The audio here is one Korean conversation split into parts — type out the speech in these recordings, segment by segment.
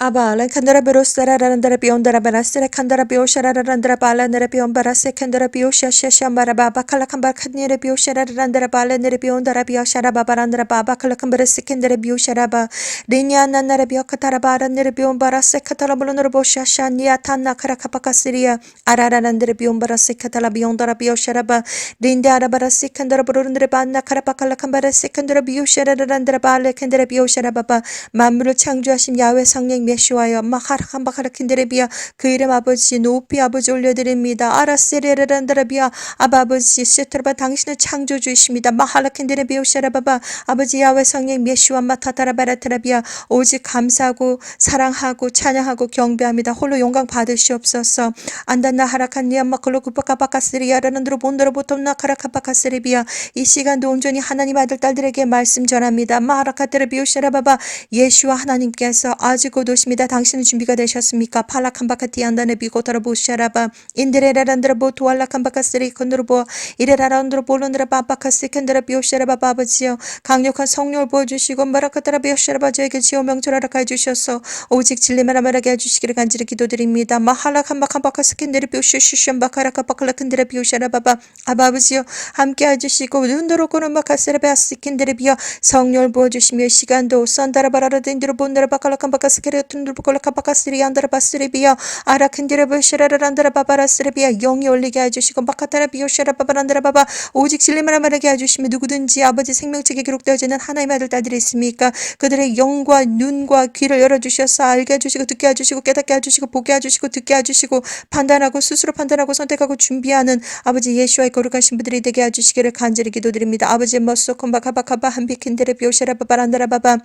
Aba la kandara berosara randara biondara barasera kandara bioshara randara bala nere biombara sekandara biosha shambara baba kala kambara kadnere bioshara randara bala nere biondara bioshara baba randara baba kala kambara sekandara bioshara ba dinya nanara biokatara bara nere biombara sekatala bulunara bosha shania tanna kara kapakasiria arara randara biombara sekatala biondara bioshara ba dindara bara sekandara bulunara banna kara pakala kambara sekandara bioshara randara bala kandara bioshara baba 만물을 창조하신 야훼 성령 메시와여 마하라칸바카라킨데레비아 그 이름 아버지 높이 아버지 올려드립니다. 아라세레레란다라비아 아버지 시트라바 당신은 창조주이십니다. 마하라킨데레비오 샤라바바 아버지 야훼 성령 메시와 마타타라바라테라비아 오직 감사하고 사랑하고 찬양하고 경배합니다. 홀로 영광 받으시옵소서. 안단나 하라칸니아 마클로 구파카바카스리아라는드로 본드로 보톰나 카라카바카스리비아 이 시간도 온전히 하나님 아들 딸들에게 말씀 전합니다. 마하라카테레비오 샤라바바 예수와 하나님께서 아주 곧 오십니다. 당신은 준비가 되셨습니까? 팔라칸바카티안다네 비고타라보샤라바 인드레라란드라보 도알라칸바카스리 컨드로보 이레라란드로 볼론드라 바바카스 캔드라 비오샤라바바 아버지여 강력한 성령을 보여주시고 마라카타라 비오샤라바 저에게 지어 명철하라고 해주셔서 오직 진리만 말하게 해주시기를 간절히 기도드립니다. 마할라칸바칸바카스 캔드라 비오슈슈슈엠바카라카바칼라 캔드라 비오샤라바바 아버지여 함께 해주시고 눈도로고는 마카스라바스 캔드라 비어 성령을 보여주시며 시간도 산다라바라라딘드로 본드라바칼라칸바카스케레tun드로볼라카바카스리안다라바스리비아 아라칸디라바시라란다라바바라스리비아 영이 올리게 해주시고 마카타라비오샤라바바란다라바바 오직 진리만 말하게 해주시며 누구든지 아버지 생명책에 기록되어지는 하나님의 아들 딸들이 있습니까? 그들의 영과 눈과 귀를 열어주셔서 알게 해주시고 듣게 해주시고 깨닫게 해주시고 보게 해주시고 듣게 해주시고 판단하고 스스로 판단하고 선택하고 준비하는 아버지 예수와의 거룩하신 분들이 되게 해주시기를 간절히 기도드립니다. 아버지 머소콤바카바카바 한비킨데레비오샤라바바란다라바바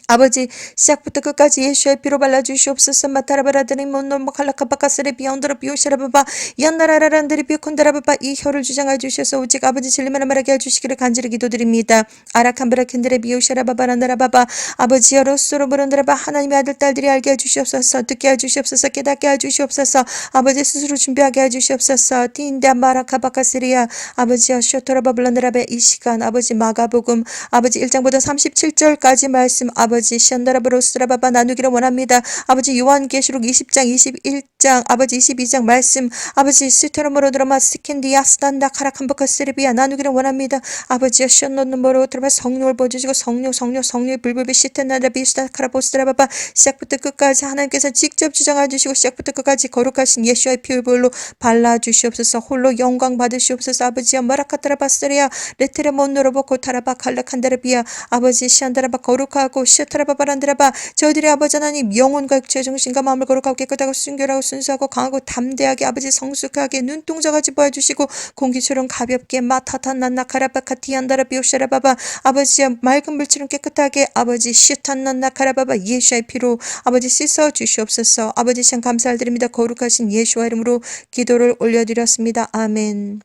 아버지 시작부터 끝까지 예수의 피로 발라주시옵소서. 마타라바라드니 몬노모칼라카바카스레 비온드로 비오샤라바바 연나라라란드리 비콘다라바바 이 혀를 주장해 주셔서 오직 아버지 진리만 말하게 해주시기를 간절히 기도드립니다. 아라칸브라킨드레 비오샤라바바란다라바바 아버지 여로스로 브런드라바 하나님의 아들 딸들이 알게 해주시옵소서. 듣게 해주시옵소서. 깨닫게 해주시옵소서. 아버지 스스로 준비하게 해주시옵소서. 틴데 마라카바카스리아 아버지 쇼토라바블란드라베 이 시간 아버지 마가복음 아버지 1장부터 37절까지 말씀 아버지 샨다라브로스라바바 나누기를 원합니다. 아버지 요한계시록 20장 21장 아버지 22장 말씀 아버지 스테로모로 드라마 스캔디아 스탄다 카라칸바카스리비아 나누기를 원합니다. 아버지 션노노모로 드라마 성령을 보여주시고 성령의 불불비 시테나다 비스타 카라보스라바바 시작부터 끝까지 하나님께서 직접 주장해 주시고 시작부터 끝까지 거룩하신 예수의 피울볼로 발라주시옵소서. 홀로 영광 받으시옵소서. 아버지여 마라카타라바스리아 레테레몬노로보코 타라바 칼라칸다라비아 아버지 샨다라바 거룩하고 샤타라바바란드라바 저희들의 아버지 하나님 영혼과 육체의 정신과 마음을 거룩하고 깨끗하고 순결하고 순수하고 강하고 담대하게 아버지 성숙하게 눈동자같이 보여주시고 공기처럼 가볍게 마타탄난나카라바카티안다라비오샤라바바 아버지의 맑은 물처럼 깨끗하게 아버지 시탄난나카라바바 예수의 피로 아버지 씻어 주시옵소서. 아버지 참 감사를 드립니다. 거룩하신 예수와 이름으로 기도를 올려드렸습니다. 아멘.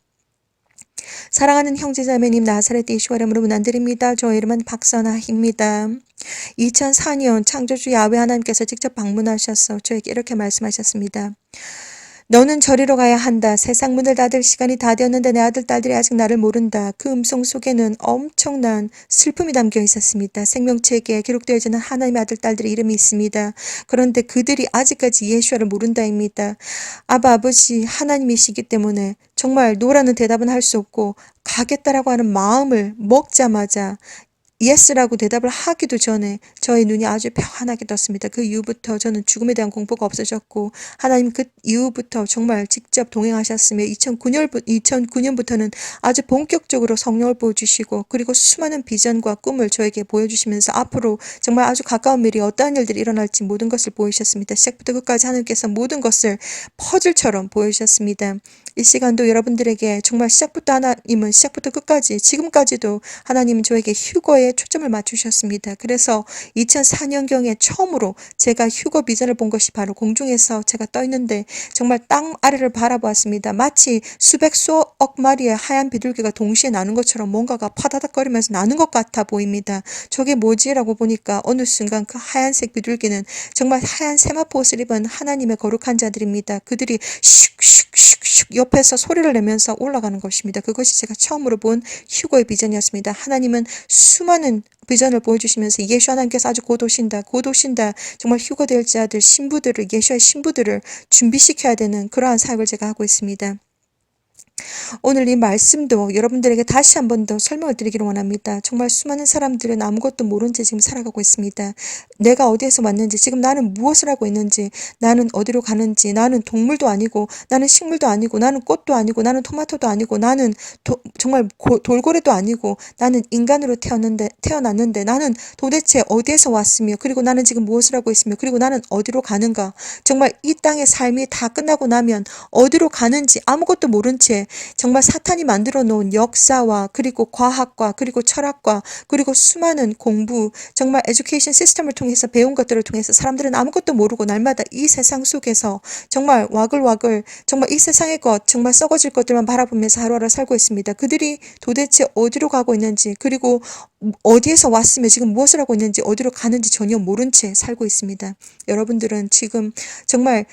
사랑하는 형제자매님 나사렛 예수와 이름으로 문안드립니다. 저 이름은 박선아입니다. 2004년 창조주 야훼 하나님께서 직접 방문하셔서 저에게 이렇게 말씀하셨습니다. 너는 저리로 가야 한다. 세상 문을 닫을 시간이 다 되었는데 내 아들 딸들이 아직 나를 모른다. 그 음성 속에는 엄청난 슬픔이 담겨 있었습니다. 생명책에 기록되어지는 하나님의 아들 딸들의 이름이 있습니다. 그런데 그들이 아직까지 예수를 모른다입니다. 아버지 하나님이시기 때문에 정말 노라는 대답은 할 수 없고 가겠다라고 하는 마음을 먹자마자 예스라고 대답을 하기도 전에 저의 눈이 아주 평안하게 떴습니다. 그 이후부터 저는 죽음에 대한 공포가 없어졌고 하나님 그 이후부터 정말 직접 동행하셨으며 2009년부터는 아주 본격적으로 성령을 보여주시고 그리고 수많은 비전과 꿈을 저에게 보여주시면서 앞으로 정말 아주 가까운 미래에 어떠한 일들이 일어날지 모든 것을 보여주셨습니다. 시작부터 끝까지 하나님께서 모든 것을 퍼즐처럼 보여주셨습니다. 이 시간도 여러분들에게 정말 하나님은 시작부터 끝까지 지금까지도 하나님은 저에게 휴거에 초점을 맞추셨습니다. 그래서 2004년경에 처음으로 제가 휴거 비전을 본 것이 바로 공중에서 제가 떠 있는데 정말 땅 아래를 바라보았습니다. 마치 수억 마리의 하얀 비둘기가 동시에 나는 것처럼 뭔가가 파다닥거리면서 나는 것 같아 보입니다. 저게 뭐지라고 보니까 어느 순간 그 하얀색 비둘기는 정말 하얀 세마포 옷을 입은 하나님의 거룩한 자들입니다. 그들이 슉슉슉슉 옆에서 소리를 내면서 올라가는 것입니다. 그것이 제가 처음으로 본 휴거의 비전이었습니다. 하나님은 수많은 수많은 비전을 보여주시면서 예수 하나님께서 아주 곧 오신다, 곧 오신다, 정말 휴거될 자들, 신부들을, 예수의 신부들을 준비시켜야 되는 그러한 사역을 제가 하고 있습니다. 오늘 이 말씀도 여러분들에게 다시 한 번 더 설명을 드리기를 원합니다. 정말 수많은 사람들은 아무것도 모른 채 지금 살아가고 있습니다. 내가 어디에서 왔는지, 지금 나는 무엇을 하고 있는지, 나는 어디로 가는지, 나는 동물도 아니고, 나는 식물도 아니고, 나는 꽃도 아니고, 나는 토마토도 아니고, 나는 정말 돌고래도 아니고, 나는 인간으로 태어났는데, 나는 도대체 어디에서 왔으며, 그리고 나는 지금 무엇을 하고 있으며, 그리고 나는 어디로 가는가. 정말 이 땅의 삶이 다 끝나고 나면 어디로 가는지 아무것도 모른 채 정말 사탄이 만들어 놓은 역사와 그리고 과학과 그리고 철학과 그리고 수많은 공부, 정말 에듀케이션 시스템을 통해서 배운 것들을 통해서 사람들은 아무것도 모르고 날마다 이 세상 속에서 정말 와글와글 정말 이 세상의 것, 정말 썩어질 것들만 바라보면서 하루하루 살고 있습니다. 그들이 도대체 어디로 가고 있는지, 그리고 어디에서 왔으며 지금 무엇을 하고 있는지, 어디로 가는지 전혀 모른 채 살고 있습니다. 여러분들은 지금 정말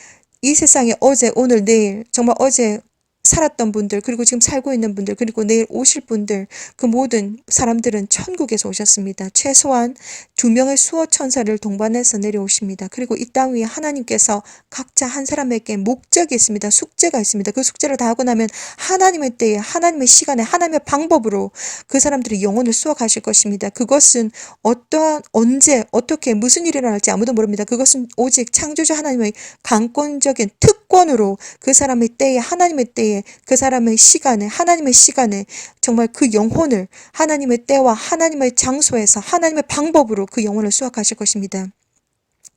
이 세상에 어제, 오늘, 내일, 정말 어제 살았던 분들, 그리고 지금 살고 있는 분들, 그리고 내일 오실 분들, 그 모든 사람들은 천국에서 오셨습니다. 최소한 2명의 수호 천사를 동반해서 내려오십니다. 그리고 이 땅 위에 하나님께서 각자 한 사람에게 목적이 있습니다. 숙제가 있습니다. 그 숙제를 다 하고 나면 하나님의 때에, 하나님의 시간에, 하나님의 방법으로 그 사람들이 영혼을 수확하실 것입니다. 그것은 어떠한, 언제, 어떻게, 무슨 일이 일어날지 아무도 모릅니다. 그것은 오직 창조주 하나님의 강권적인 특권으로 그 사람의 때에, 하나님의 때에, 그 사람의 시간에, 하나님의 시간에 정말 그 영혼을 하나님의 때와 하나님의 장소에서 하나님의 방법으로 그 영혼을 수확하실 것입니다.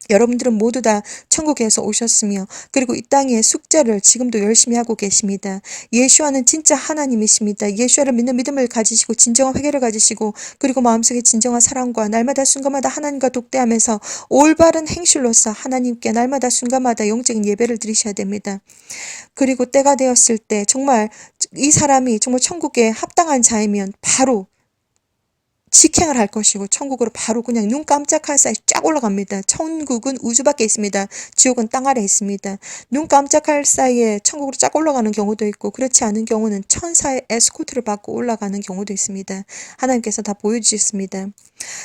여러분들은 모두 다 천국에서 오셨으며 그리고 이 땅의 숙제를 지금도 열심히 하고 계십니다. 예수와는 진짜 하나님이십니다. 예수를 믿는 믿음을 가지시고 진정한 회개를 가지시고 그리고 마음속에 진정한 사랑과 날마다 순간마다 하나님과 독대하면서 올바른 행실로서 하나님께 날마다 순간마다 영적인 예배를 드리셔야 됩니다. 그리고 때가 되었을 때 정말 이 사람이 정말 천국에 합당한 자이면 바로 직행을 할 것이고 천국으로 바로 그냥 눈 깜짝할 사이 쫙 올라갑니다. 천국은 우주 밖에 있습니다. 지옥은 땅 아래 있습니다. 눈 깜짝할 사이에 천국으로 쫙 올라가는 경우도 있고 그렇지 않은 경우는 천사의 에스코트를 받고 올라가는 경우도 있습니다. 하나님께서 다 보여주셨습니다.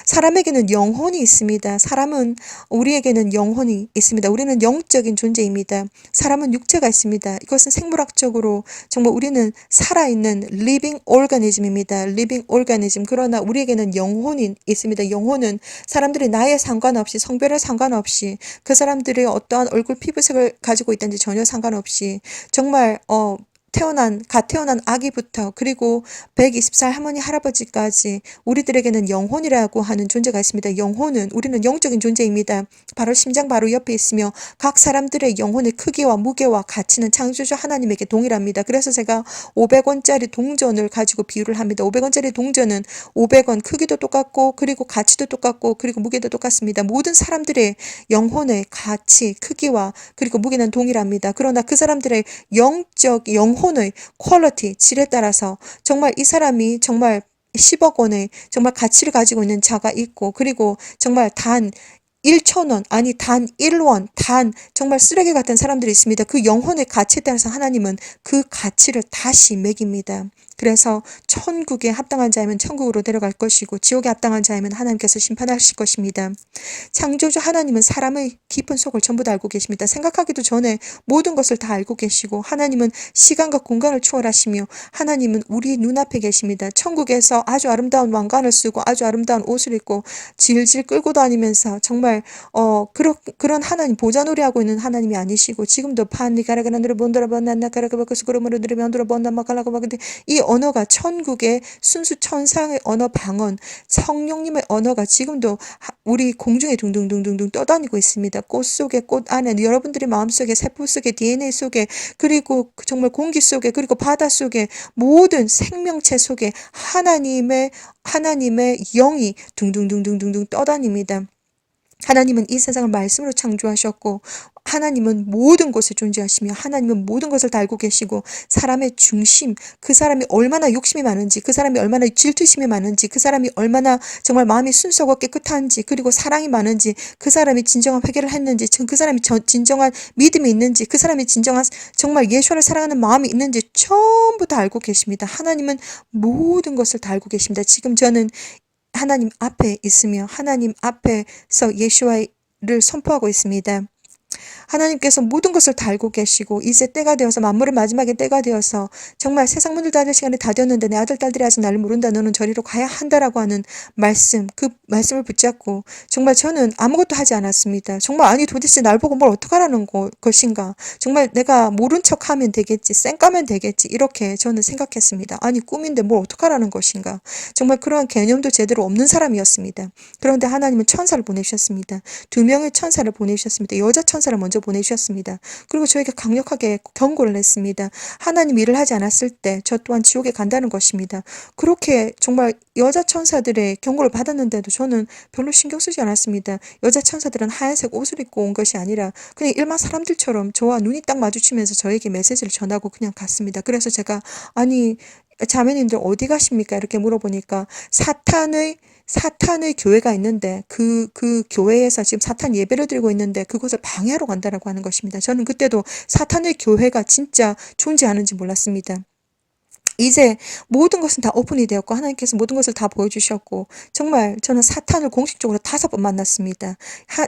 사람에게는 영혼이 있습니다. 사람은 우리에게는 영혼이 있습니다. 우리는 영적인 존재입니다. 사람은 육체가 있습니다. 이것은 생물학적으로 정말 우리는 살아있는 living organism입니다. living organism. 그러나 우리에게는 영혼이 있습니다. 영혼은 사람들이 나이에 상관없이 성별에 상관없이 그 사람들의 어떠한 얼굴 피부색을 가지고 있든지 전혀 상관없이 정말 갓 태어난 아기부터 그리고 120살 할머니 할아버지까지 우리들에게는 영혼이라고 하는 존재가 있습니다. 영혼은 우리는 영적인 존재입니다. 바로 심장 바로 옆에 있으며 각 사람들의 영혼의 크기와 무게와 가치는 창조주 하나님에게 동일합니다. 그래서 제가 500원짜리 동전을 가지고 비유를 합니다. 500원짜리 동전은 500원 크기도 똑같고 그리고 가치도 똑같고 그리고 무게도 똑같습니다. 모든 사람들의 영혼의 가치, 크기와 그리고 무게는 동일합니다. 그러나 그 사람들의 영혼의 퀄리티, 질에 따라서 정말 이 사람이 정말 10억 원의 정말 가치를 가지고 있는 자가 있고 그리고 정말 단 1,000원, 아니 단 1원, 단 정말 쓰레기 같은 사람들이 있습니다. 그 영혼의 가치에 따라서 하나님은 그 가치를 다시 매깁니다. 그래서 천국에 합당한 자이면 천국으로 데려갈 것이고 지옥에 합당한 자이면 하나님께서 심판하실 것입니다. 창조주 하나님은 사람의 깊은 속을 전부 다 알고 계십니다. 생각하기도 전에 모든 것을 다 알고 계시고 하나님은 시간과 공간을 초월하시며 하나님은 우리 눈앞에 계십니다. 천국에서 아주 아름다운 왕관을 쓰고 아주 아름다운 옷을 입고 질질 끌고 다니면서 정말 그런 하나님 보자놀이 하고 있는 하나님이 아니시고 지금도 판니가라가나누르 본드라 번난나 가라가바크스 그러므로 누르 면드라 번난마 갈라가바 근데 이 언어가 천국의 순수 천상의 언어 방언 성령님의 언어가 지금도 우리 공중에 둥둥둥둥둥 떠다니고 있습니다. 꽃 속에 꽃 안에 여러분들의 마음속에 세포 속에 DNA 속에 그리고 정말 공기 속에 그리고 바다 속에 모든 생명체 속에 하나님의 영이 둥둥둥둥둥둥 떠다닙니다. 하나님은 이 세상을 말씀으로 창조하셨고 하나님은 모든 곳에 존재하시며 하나님은 모든 것을 다 알고 계시고 사람의 중심, 그 사람이 얼마나 욕심이 많은지 그 사람이 얼마나 질투심이 많은지 그 사람이 얼마나 정말 마음이 순수하고 깨끗한지 그리고 사랑이 많은지 그 사람이 진정한 회개를 했는지 그 사람이 진정한 믿음이 있는지 그 사람이 진정한 정말 예수를 사랑하는 마음이 있는지 전부 다 알고 계십니다. 하나님은 모든 것을 다 알고 계십니다. 지금 저는 하나님 앞에 있으며 하나님 앞에서 예수와를 선포하고 있습니다. 하나님께서 모든 것을 다 알고 계시고 이제 때가 되어서 만물의 마지막에 때가 되어서 정말 세상 문을 닫을 시간이 다 되었는데 내 아들 딸들이 아직 나를 모른다 너는 저리로 가야 한다라고 하는 말씀 그 말씀을 붙잡고 정말 저는 아무것도 하지 않았습니다. 정말 아니 도대체 날 보고 뭘 어떡하라는 것인가 정말 내가 모른 척하면 되겠지 쌩까면 되겠지 이렇게 저는 생각했습니다. 아니 꿈인데 뭘 어떡하라는 것인가 정말 그러한 개념도 제대로 없는 사람이었습니다. 그런데 하나님은 천사를 보내주셨습니다. 2명의 천사를 보내주셨습니다. 여자 천사를 먼저 보내주셨습니다. 그리고 저에게 강력하게 경고를 했습니다. 하나님 일을 하지 않았을 때 저 또한 지옥에 간다는 것입니다. 그렇게 정말 여자 천사들의 경고를 받았는데도 저는 별로 신경 쓰지 않았습니다. 여자 천사들은 하얀색 옷을 입고 온 것이 아니라 그냥 일반 사람들처럼 저와 눈이 딱 마주치면서 저에게 메시지를 전하고 그냥 갔습니다. 그래서 제가 아니 자매님들 어디 가십니까? 이렇게 물어보니까 사탄의 교회가 있는데 그 교회에서 지금 사탄 예배를 드리고 있는데 그곳을 방해하러 간다라고 하는 것입니다. 저는 그때도 사탄의 교회가 진짜 존재하는지 몰랐습니다. 이제 모든 것은 다 오픈이 되었고 하나님께서 모든 것을 다 보여주셨고 정말 저는 사탄을 공식적으로 5번 만났습니다.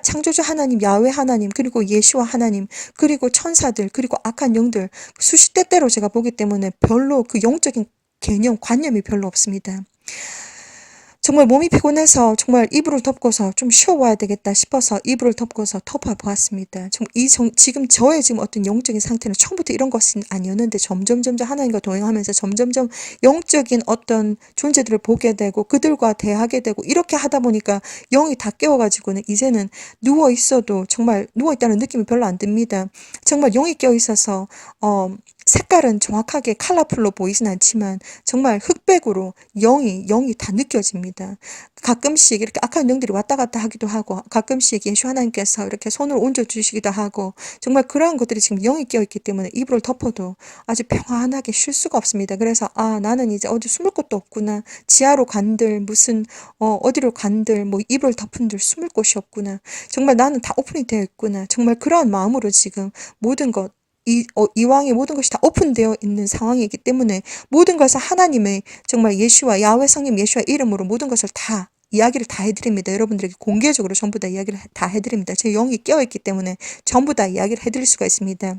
창조주 하나님, 야훼 하나님, 그리고 예수와 하나님, 그리고 천사들, 그리고 악한 영들 수십 대대로 제가 보기 때문에 별로 그 영적인 개념, 관념이 별로 없습니다. 정말 몸이 피곤해서 정말 이불을 덮고서 좀 쉬어와야 되겠다 싶어서 이불을 덮고서 덮어보았습니다. 지금 저의 지금 어떤 영적인 상태는 처음부터 이런 것은 아니었는데 점점 하나님과 동행하면서 점점 영적인 어떤 존재들을 보게 되고 그들과 대하게 되고 이렇게 하다 보니까 영이 다 깨어가지고는 이제는 누워 있어도 정말 누워 있다는 느낌이 별로 안 듭니다. 정말 영이 깨어 있어서 색깔은 정확하게 컬러풀로 보이진 않지만 정말 흑백으로 영이 다 느껴집니다. 가끔씩 이렇게 악한 영들이 왔다 갔다 하기도 하고 가끔씩 예수 하나님께서 이렇게 손을 얹어주시기도 하고 정말 그러한 것들이 지금 영이 깨어있기 때문에 이불을 덮어도 아주 평안하게 쉴 수가 없습니다. 그래서 나는 이제 어디 숨을 곳도 없구나. 지하로 간들 무슨 어디로 간들 뭐 이불을 덮은들 숨을 곳이 없구나. 정말 나는 다 오픈이 되어 있구나. 정말 그러한 마음으로 지금 모든 것 이왕의 모든 것이 다 오픈되어 있는 상황이기 때문에 모든 것을 하나님의 정말 예수와 야훼 성령 예수와 이름으로 모든 것을 다 이야기를 다 해드립니다. 여러분들에게 공개적으로 전부 다 이야기를 다 해드립니다. 제 영이 깨어있기 때문에 전부 다 이야기를 해드릴 수가 있습니다.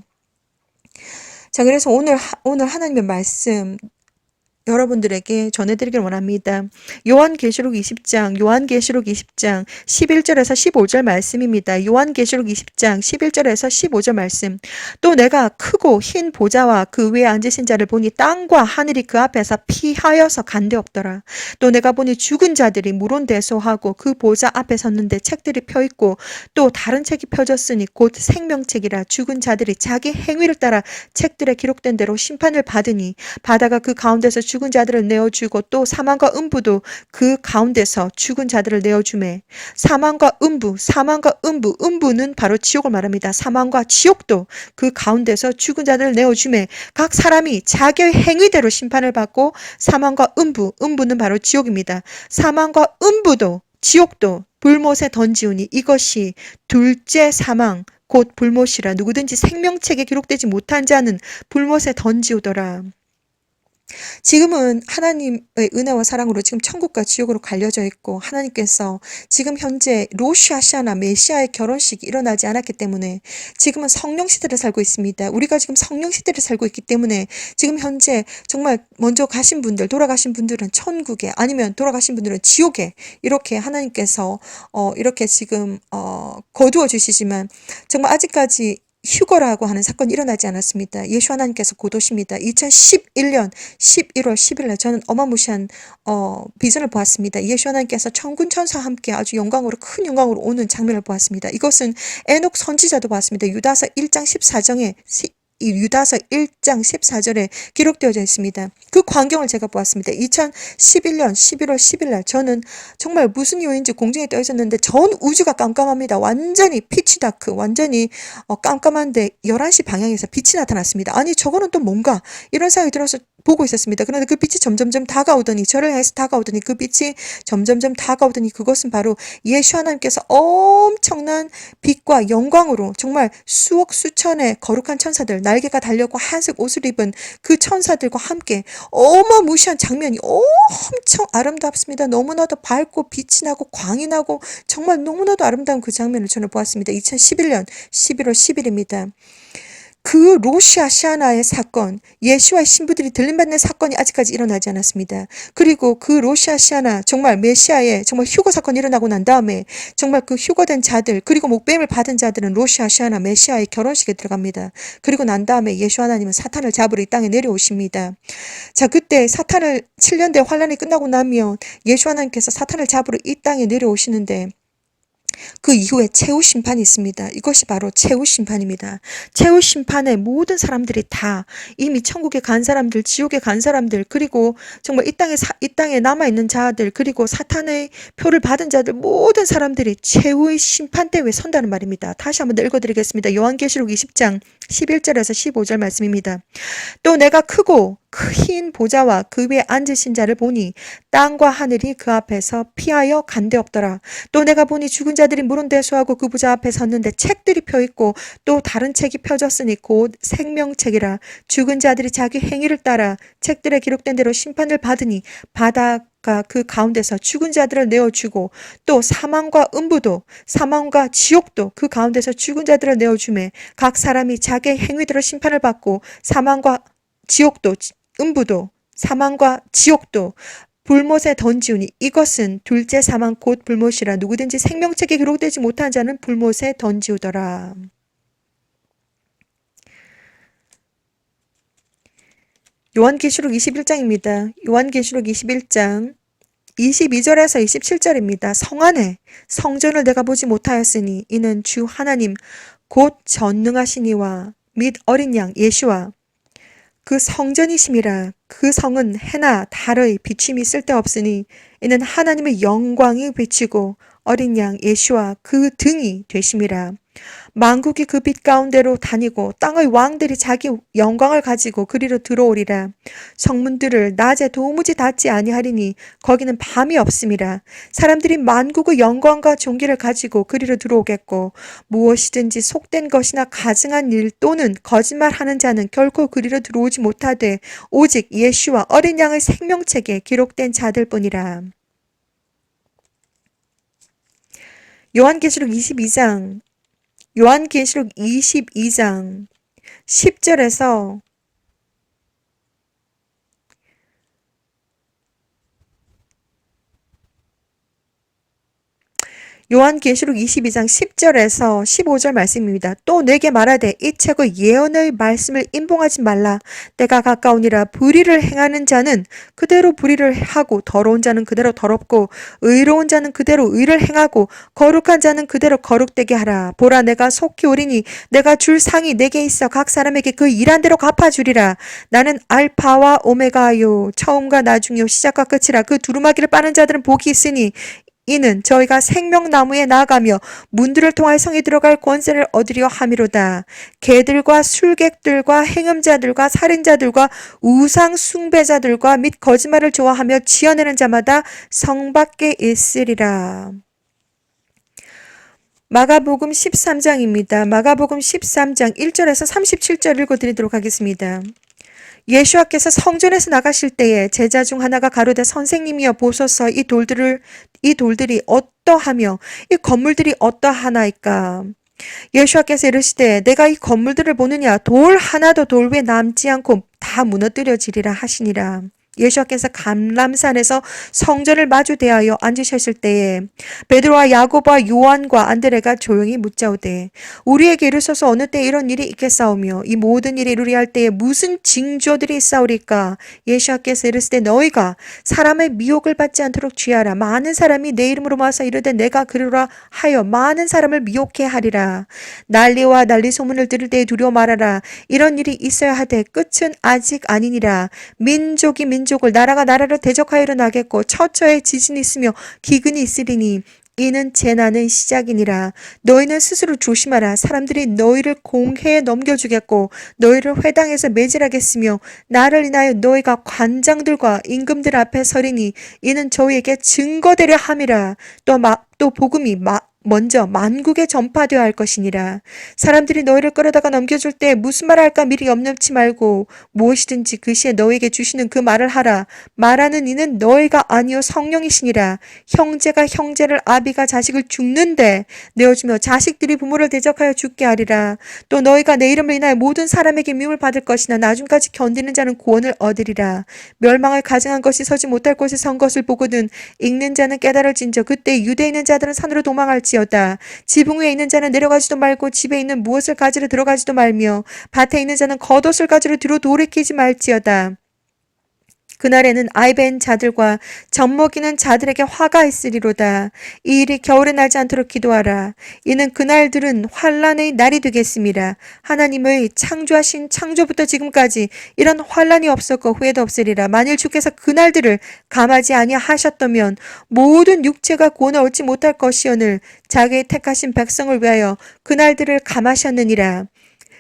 자, 그래서 오늘 하나님의 말씀 여러분들에게 전해드리길 원합니다. 요한계시록 20장 11절에서 15절 말씀입니다. 요한계시록 20장 11절에서 15절 말씀. 또 내가 크고 흰 보좌와 그 위에 앉으신 자를 보니 땅과 하늘이 그 앞에서 피하여서 간데 없더라. 또 내가 보니 죽은 자들이 물온대소하고 그 보좌 앞에 섰는데 책들이 펴있고 또 다른 책이 펴졌으니 곧 생명책이라. 죽은 자들이 자기 행위를 따라 책들에 기록된 대로 심판을 받으니 바다가 그 가운데서 죽은 자들을 내어주고 또 사망과 음부도 그 가운데서 죽은 자들을 내어주매. 사망과 음부는 바로 지옥을 말합니다. 사망과 지옥도 그 가운데서 죽은 자들을 내어주매 각 사람이 자기의 행위대로 심판을 받고 사망과 음부는 바로 지옥입니다. 사망과 음부도 지옥도 불못에 던지우니 이것이 둘째 사망 곧 불못이라. 누구든지 생명책에 기록되지 못한 자는 불못에 던지우더라. 지금은 하나님의 은혜와 사랑으로 지금 천국과 지옥으로 갈려져 있고 하나님께서 지금 현재 로시아시아나 메시아의 결혼식이 일어나지 않았기 때문에 지금은 성령 시대를 살고 있습니다. 우리가 지금 성령 시대를 살고 있기 때문에 지금 현재 정말 먼저 가신 분들, 돌아가신 분들은 천국에 아니면 돌아가신 분들은 지옥에 이렇게 하나님께서 이렇게 지금 거두어 주시지만 정말 아직까지 휴거라고 하는 사건이 일어나지 않았습니다. 예수 하나님께서 곧 오십니다. 2011년 11월 10일 날 저는 어마무시한 비전을 보았습니다. 예수 하나님께서 천군 천사와 함께 아주 큰 영광으로 오는 장면을 보았습니다. 이것은 에녹 선지자도 보았습니다. 유다서 1장 14절에 이 유다서 1장 14절에 기록되어져 있습니다. 그 광경을 제가 보았습니다. 2011년 11월 10일 날 저는 정말 무슨 이유인지 공중에 떠 있었는데 전 우주가 깜깜합니다. 완전히 피치다크, 완전히 깜깜한데 11시 방향에서 빛이 나타났습니다. 아니 저거는 또 뭔가 이런 생각이 들어서 보고 있었습니다. 그런데 그 빛이 점점점 다가오더니 저를 향해서 다가오더니 그 빛이 점점점 다가오더니 그것은 바로 예수 하나님께서 엄청난 빛과 영광으로 정말 수억 수천의 거룩한 천사들 날개가 달렸고 하얀색 옷을 입은 그 천사들과 함께 어마무시한 장면이 엄청 아름답습니다. 너무나도 밝고 빛이 나고 광이 나고 정말 너무나도 아름다운 그 장면을 저는 보았습니다. 2011년 11월 10일입니다. 그 로시 아시아나의 사건, 예수와의 신부들이 들림받는 사건이 아직까지 일어나지 않았습니다. 그리고 그 로시 아시아나 정말 메시아의 정말 휴거 사건이 일어나고 난 다음에 정말 그 휴거된 자들 그리고 목배임을 받은 자들은 로시 아시아나 메시아의 결혼식에 들어갑니다. 그리고 난 다음에 예수 하나님은 사탄을 잡으러 이 땅에 내려오십니다. 자, 그때 사탄을 7년대 환란이 끝나고 나면 예수 하나님께서 사탄을 잡으러 이 땅에 내려오시는데 그 이후에 최후 심판이 있습니다. 이것이 바로 최후 심판입니다. 최후 심판에 모든 사람들이 다 이미 천국에 간 사람들, 지옥에 간 사람들, 그리고 정말 이 땅에 남아있는 자들, 그리고 사탄의 표를 받은 자들, 모든 사람들이 최후의 심판대에 선다는 말입니다. 다시 한번 읽어드리겠습니다. 요한계시록 20장 11절에서 15절 말씀입니다. 또 내가 크고 흰 보좌와 그 위에 앉으신 자를 보니 땅과 하늘이 그 앞에서 피하여 간데없더라. 또 내가 보니 죽은 자들이 물은 대수하고 그 보좌 앞에 섰는데 책들이 펴있고 또 다른 책이 펴졌으니 곧 생명책이라. 죽은 자들이 자기 행위를 따라 책들에 기록된 대로 심판을 받으니 바다가 그 가운데서 죽은 자들을 내어주고 또 사망과 음부도 사망과 지옥도 그 가운데서 죽은 자들을 내어주매 각 사람이 자기의 행위대로 심판을 받고 사망과 지옥도 음부도 사망과 지옥도 불못에 던지우니 이것은 둘째 사망 곧 불못이라. 누구든지 생명책에 기록되지 못한 자는 불못에 던지우더라. 요한계시록 21장입니다. 요한계시록 21장 22절에서 27절입니다. 성 안에 성전을 내가 보지 못하였으니 이는 주 하나님 곧 전능하시니와 및 어린 양 예수와 그 성전이심이라. 그 성은 해나 달의 비침이 쓸데없으니 이는 하나님의 영광이 비치고 어린 양 예수와 그 등이 되심이라. 만국이 그 빛 가운데로 다니고 땅의 왕들이 자기 영광을 가지고 그리로 들어오리라. 성문들을 낮에 도무지 닫지 아니하리니 거기는 밤이 없음이라. 사람들이 만국의 영광과 존귀를 가지고 그리로 들어오겠고 무엇이든지 속된 것이나 가증한 일 또는 거짓말하는 자는 결코 그리로 들어오지 못하되 오직 예수와 어린 양의 생명책에 기록된 자들뿐이라. 요한계시록 22장 10절에서 요한계시록 22장 10절에서 15절 말씀입니다. 또 내게 말하되 이 책의 예언의 말씀을 임봉하지 말라. 때가 가까우니라. 불의를 행하는 자는 그대로 불의를 하고 더러운 자는 그대로 더럽고 의로운 자는 그대로 의를 행하고 거룩한 자는 그대로 거룩되게 하라. 보라 내가 속히 오리니 내가 줄 상이 내게 있어 각 사람에게 그 일한 대로 갚아주리라. 나는 알파와 오메가요 처음과 나중이요 시작과 끝이라. 그 두루마기를 빠는 자들은 복이 있으니 이는 저희가 생명나무에 나아가며 문들을 통하여 성에 들어갈 권세를 얻으려 함이로다. 개들과 술객들과 행음자들과 살인자들과 우상 숭배자들과 및 거짓말을 좋아하며 지어내는 자마다 성 밖에 있으리라. 마가복음 13장입니다. 마가복음 13장 1절에서 37절 읽어드리도록 하겠습니다. 예수와께서 성전에서 나가실 때에 제자 중 하나가 가로되 선생님이여 보소서 이 돌들이 어떠하며 이 건물들이 어떠하나이까. 예수와께서 이르시되 내가 이 건물들을 보느냐 돌 하나도 돌 위에 남지 않고 다 무너뜨려지리라 하시니라. 예수와께서 감람산에서 성전을 마주 대하여 앉으셨을 때에 베드로와 야고보와 요한과 안드레가 조용히 묻자오되 우리에게 이르소서 어느 때 이런 일이 있겠사오며 이 모든 일이 이루리 할 때에 무슨 징조들이 있사오리까. 예수와께서 이르시되 너희가 사람의 미혹을 받지 않도록 주의하라. 많은 사람이 내 이름으로 와서 이르되 내가 그러라 하여 많은 사람을 미혹해 하리라. 난리와 난리 소문을 들을 때에 두려워 말하라. 이런 일이 있어야 하되 끝은 아직 아니니라. 민족이 민족을 나라가 나라를 대적하여 일어나겠고 처처에 지진이 있으며 기근이 있으리니 이는 재난의 시작이니라. 너희는 스스로 조심하라. 사람들이 너희를 공회에 넘겨주겠고 너희를 회당에서 매질하겠으며 나를 인하여 너희가 관장들과 임금들 앞에 서리니 이는 저희에게 증거되려 함이라. 또 복음이 먼저 만국에 전파되어야 할 것이니라. 사람들이 너희를 끌어다가 넘겨줄 때 무슨 말을 할까 미리 염려치 말고 무엇이든지 그 시에 너희에게 주시는 그 말을 하라. 말하는 이는 너희가 아니요 성령이시니라. 형제가 형제를 아비가 자식을 죽는데 내어주며 자식들이 부모를 대적하여 죽게 하리라. 또 너희가 내 이름을 인하여 모든 사람에게 미움을 받을 것이나 나중까지 견디는 자는 구원을 얻으리라. 멸망을 가증한 것이 서지 못할 곳에 선 것을 보거든 읽는 자는 깨달을진저 그때 유대에 있는 자들은 산으로 도망할지어다. 지붕 위에 있는 자는 내려가지도 말고 집에 있는 무엇을 가지러 들어가지도 말며 밭에 있는 자는 겉옷을 가지러 뒤로 돌이키지 말지어다. 그날에는 아이벤 자들과 젖먹이는 자들에게 화가 있으리로다. 이 일이 겨울에 나지 않도록 기도하라. 이는 그날들은 환란의 날이 되겠습니다. 하나님의 창조하신 창조부터 지금까지 이런 환란이 없었고 후회도 없으리라. 만일 주께서 그날들을 감하지 아니하셨다면 모든 육체가 구원을 얻지 못할 것이오늘 자기의 택하신 백성을 위하여 그날들을 감하셨느니라.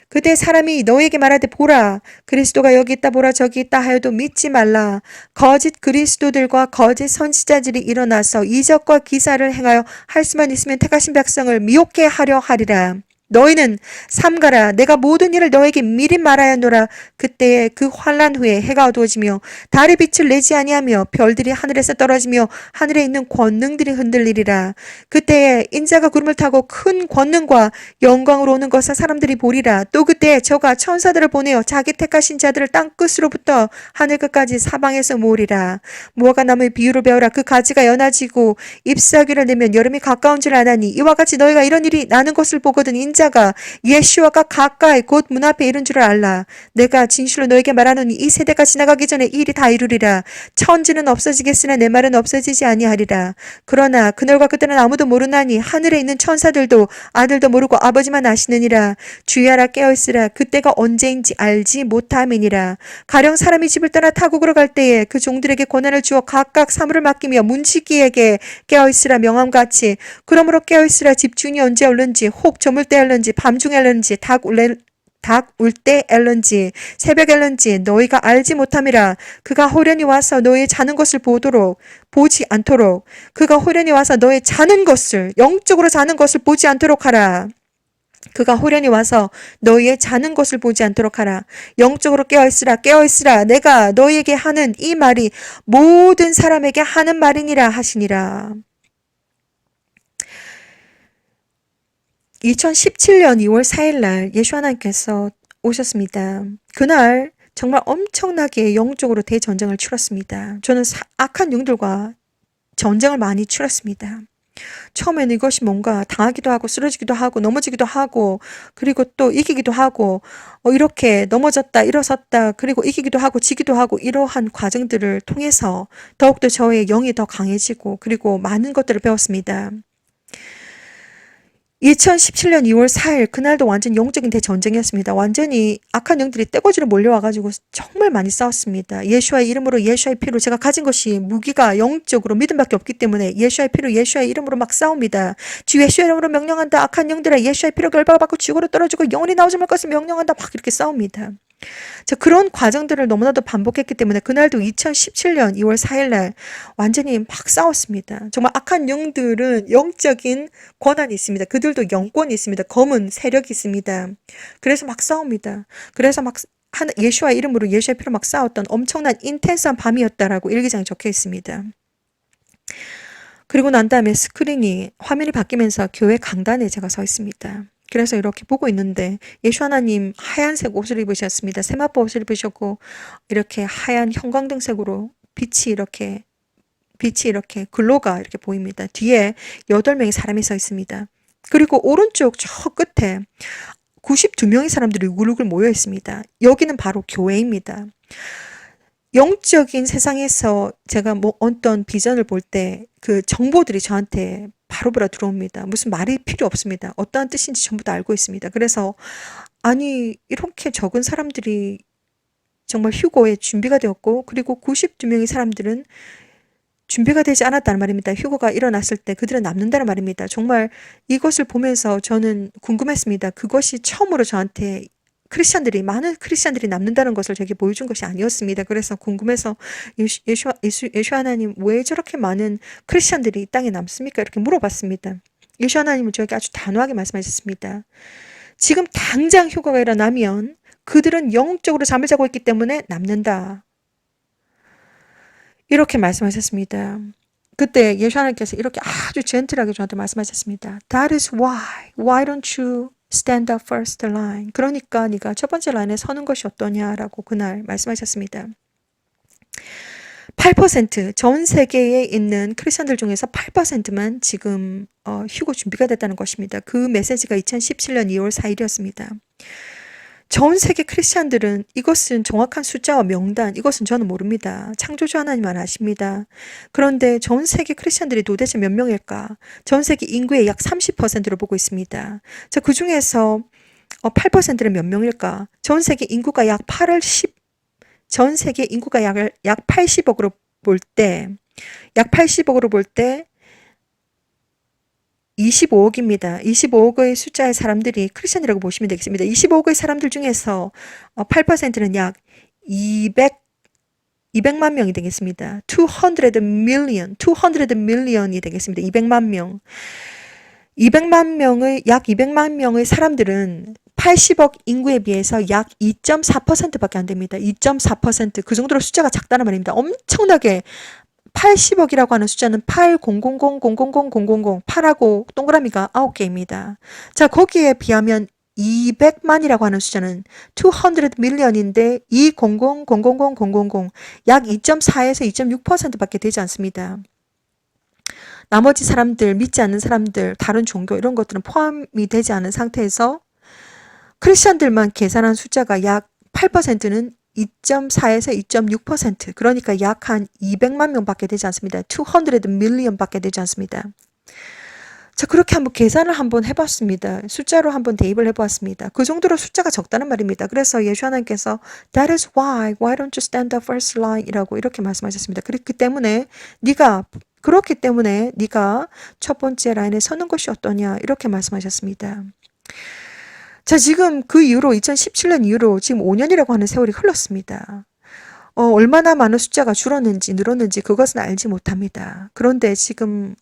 그때 사람이 너에게 말하되 보라 그리스도가 여기 있다 보라 저기 있다 하여도 믿지 말라. 거짓 그리스도들과 거짓 선지자들이 일어나서 이적과 기사를 행하여 할 수만 있으면 택하신 백성을 미혹해 하려 하리라. 너희는 삼가라. 내가 모든 일을 너에게 미리 말하였노라. 그때에 그 환란 후에 해가 어두워지며 달이 빛을 내지 아니하며 별들이 하늘에서 떨어지며 하늘에 있는 권능들이 흔들리리라. 그때에 인자가 구름을 타고 큰 권능과 영광으로 오는 것을 사람들이 보리라. 또 그때에 저가 천사들을 보내어 자기 택하신 자들을 땅끝으로부터 하늘 끝까지 사방에서 모으리라. 무화과 나무의 비유를 배우라. 그 가지가 연해지고 잎사귀를 내면 여름이 가까운 줄 아나니 이와 같이 너희가 이런 일이 나는 것을 보거든 인자가 예수와가 가까이 곧 문 앞에 이른 줄을 알라. 내가 진실로 너에게 말하노니 이 세대가 지나가기 전에 이 일이 다 이루리라. 천지는 없어지겠으나 내 말은 없어지지 아니하리라. 그러나 그날과 그때는 아무도 모르나니 하늘에 있는 천사들도 아들도 모르고 아버지만 아시느니라. 주의하라 깨어있으라. 그때가 언제인지 알지 못함이니라. 가령 사람이 집을 떠나 타국으로 갈 때에 그 종들에게 권한을 주어 각각 사물을 맡기며 문지기에게 깨어있으라 명함같이 그러므로 깨어있으라. 집주인이 언제 올는지 혹 저물 때 할런지 밤중에 할런지 닭 울 때 할런지 새벽에 할런지 너희가 알지 못함이라. 그가 호련히 와서 너희 자는 것을 보지 않도록 그가 호련히 와서 너희 자는 것을 영적으로 자는 것을 보지 않도록 하라. 그가 호련히 와서 너희의 자는 것을 보지 않도록 하라. 영적으로 깨어있으라 깨어있으라. 내가 너희에게 하는 이 말이 모든 사람에게 하는 말이니라 하시니라. 2017년 2월 4일 날 예수 하나님께서 오셨습니다. 그날 정말 엄청나게 영적으로 대전쟁을 치렀습니다. 저는 악한 영들과 전쟁을 많이 치렀습니다. 처음에는 이것이 뭔가 당하기도 하고 쓰러지기도 하고 넘어지기도 하고 그리고 또 이기기도 하고 이렇게 넘어졌다 일어섰다 그리고 이기기도 하고 지기도 하고 이러한 과정들을 통해서 더욱더 저의 영이 더 강해지고 그리고 많은 것들을 배웠습니다. 2017년 2월 4일 그날도 완전 영적인 대전쟁이었습니다. 완전히 악한 영들이 떼거지로 몰려와가지고 정말 많이 싸웠습니다. 예수와의 이름으로 예수와의 피로 제가 가진 것이 무기가 영적으로 믿음밖에 없기 때문에 예수와의 피로 예수와의 이름으로 막 싸웁니다. 주 예수의 이름으로 명령한다. 악한 영들아 예수와의 피로 결박받고 지구로 떨어지고 영원히 나오지 말 것을 명령한다. 막 이렇게 싸웁니다. 자, 그런 과정들을 너무나도 반복했기 때문에 그날도 2017년 2월 4일 날 완전히 막 싸웠습니다. 정말 악한 영들은 영적인 권한이 있습니다. 그들도 영권이 있습니다. 검은 세력이 있습니다. 그래서 막 싸웁니다. 그래서 막 예수와 이름으로 예수의 피로 막 싸웠던 엄청난 인텐스한 밤이었다라고 일기장에 적혀 있습니다. 그리고 난 다음에 스크린이 화면이 바뀌면서 교회 강단에 제가 서 있습니다. 그래서 이렇게 보고 있는데 예수 하나님 하얀색 옷을 입으셨습니다. 세마포 옷을 입으셨고 이렇게 하얀 형광등색으로 빛이 이렇게 글로가 이렇게 보입니다. 뒤에 8명의 사람이 서 있습니다. 그리고 오른쪽 저 끝에 92명의 사람들이 우글우글 모여 있습니다. 여기는 바로 교회입니다. 영적인 세상에서 제가 뭐 어떤 비전을 볼 때 그 정보들이 저한테 바로바로 들어옵니다. 무슨 말이 필요 없습니다. 어떠한 뜻인지 전부 다 알고 있습니다. 그래서 아니 이렇게 적은 사람들이 정말 휴거에 준비가 되었고 그리고 92명의 사람들은 준비가 되지 않았다는 말입니다. 휴거가 일어났을 때 그들은 남는다는 말입니다. 정말 이것을 보면서 저는 궁금했습니다. 그것이 처음으로 저한테 많은 크리스천들이 남는다는 것을 저에게 보여준 것이 아니었습니다. 그래서 궁금해서 예수 하나님 왜 저렇게 많은 크리스천들이 이 땅에 남습니까? 이렇게 물어봤습니다. 예수 하나님은 저에게 아주 단호하게 말씀하셨습니다. 지금 당장 휴거가 일어나면 그들은 영적으로 잠을 자고 있기 때문에 남는다. 이렇게 말씀하셨습니다. 그때 예수 하나님께서 이렇게 아주 젠틀하게 저한테 말씀하셨습니다. That is why. Why don't you stand up first line? 그러니까 네가 첫 번째 라인에 서는 것이 어떠냐라고 그날 말씀하셨습니다. 8% 전 세계에 있는 크리스천들 중에서 8%만 지금 휴거 준비가 됐다는 것입니다. 그 메시지가 2017년 2월 4일이었습니다. 전 세계 크리스찬들은 이것은 정확한 숫자와 명단, 이것은 저는 모릅니다. 창조주 하나님만 아십니다. 그런데 전 세계 크리스찬들이 도대체 몇 명일까? 전 세계 인구의 약 30%를 보고 있습니다. 자, 그 중에서 8%는 몇 명일까? 전 세계 인구가 약 8월 10, 전 세계 인구가 약 80억으로 볼 때, 약 80억으로 볼 때 25억입니다. 25억의 숫자의 사람들이 크리스천이라고 보시면 되겠습니다. 25억의 사람들 중에서 8%는 약 200만 명이 되겠습니다. 200 million이 되겠습니다. 200만 명. 200만 명의 사람들은 80억 인구에 비해서 약 2.4%밖에 안 됩니다. 2.4%. 그 정도로 숫자가 작다는 말입니다. 엄청나게 80억이라고 하는 숫자는 800000000 8하고 동그라미가 9개입니다. 자, 거기에 비하면 200만이라고 하는 숫자는 200 million인데 200000000 약 2.4에서 2.6%밖에 되지 않습니다. 나머지 사람들, 믿지 않는 사람들, 다른 종교 이런 것들은 포함이 되지 않은 상태에서 크리스천들만 계산한 숫자가 약 8%는 2.4에서 2.6% 그러니까 약 한 200만 명밖에 되지 않습니다. 200 million밖에 되지 않습니다. 자, 그렇게 한번 계산을 한번 해봤습니다. 숫자로 한번 대입을 해보았습니다. 그 정도로 숫자가 적다는 말입니다. 그래서 예수 하나님께서 That is why don't you stand the first line? 이라고 이렇게 말씀하셨습니다. 그렇기 때문에 네가 첫 번째 라인에 서는 것이 어떠냐 이렇게 말씀하셨습니다. 자, 지금 그 이후로 2017년 이후로 지금 5년이라고 하는 세월이 흘렀습니다. 얼마나 많은 숫자가 줄었는지 늘었는지 그것은 알지 못합니다. 그런데 지금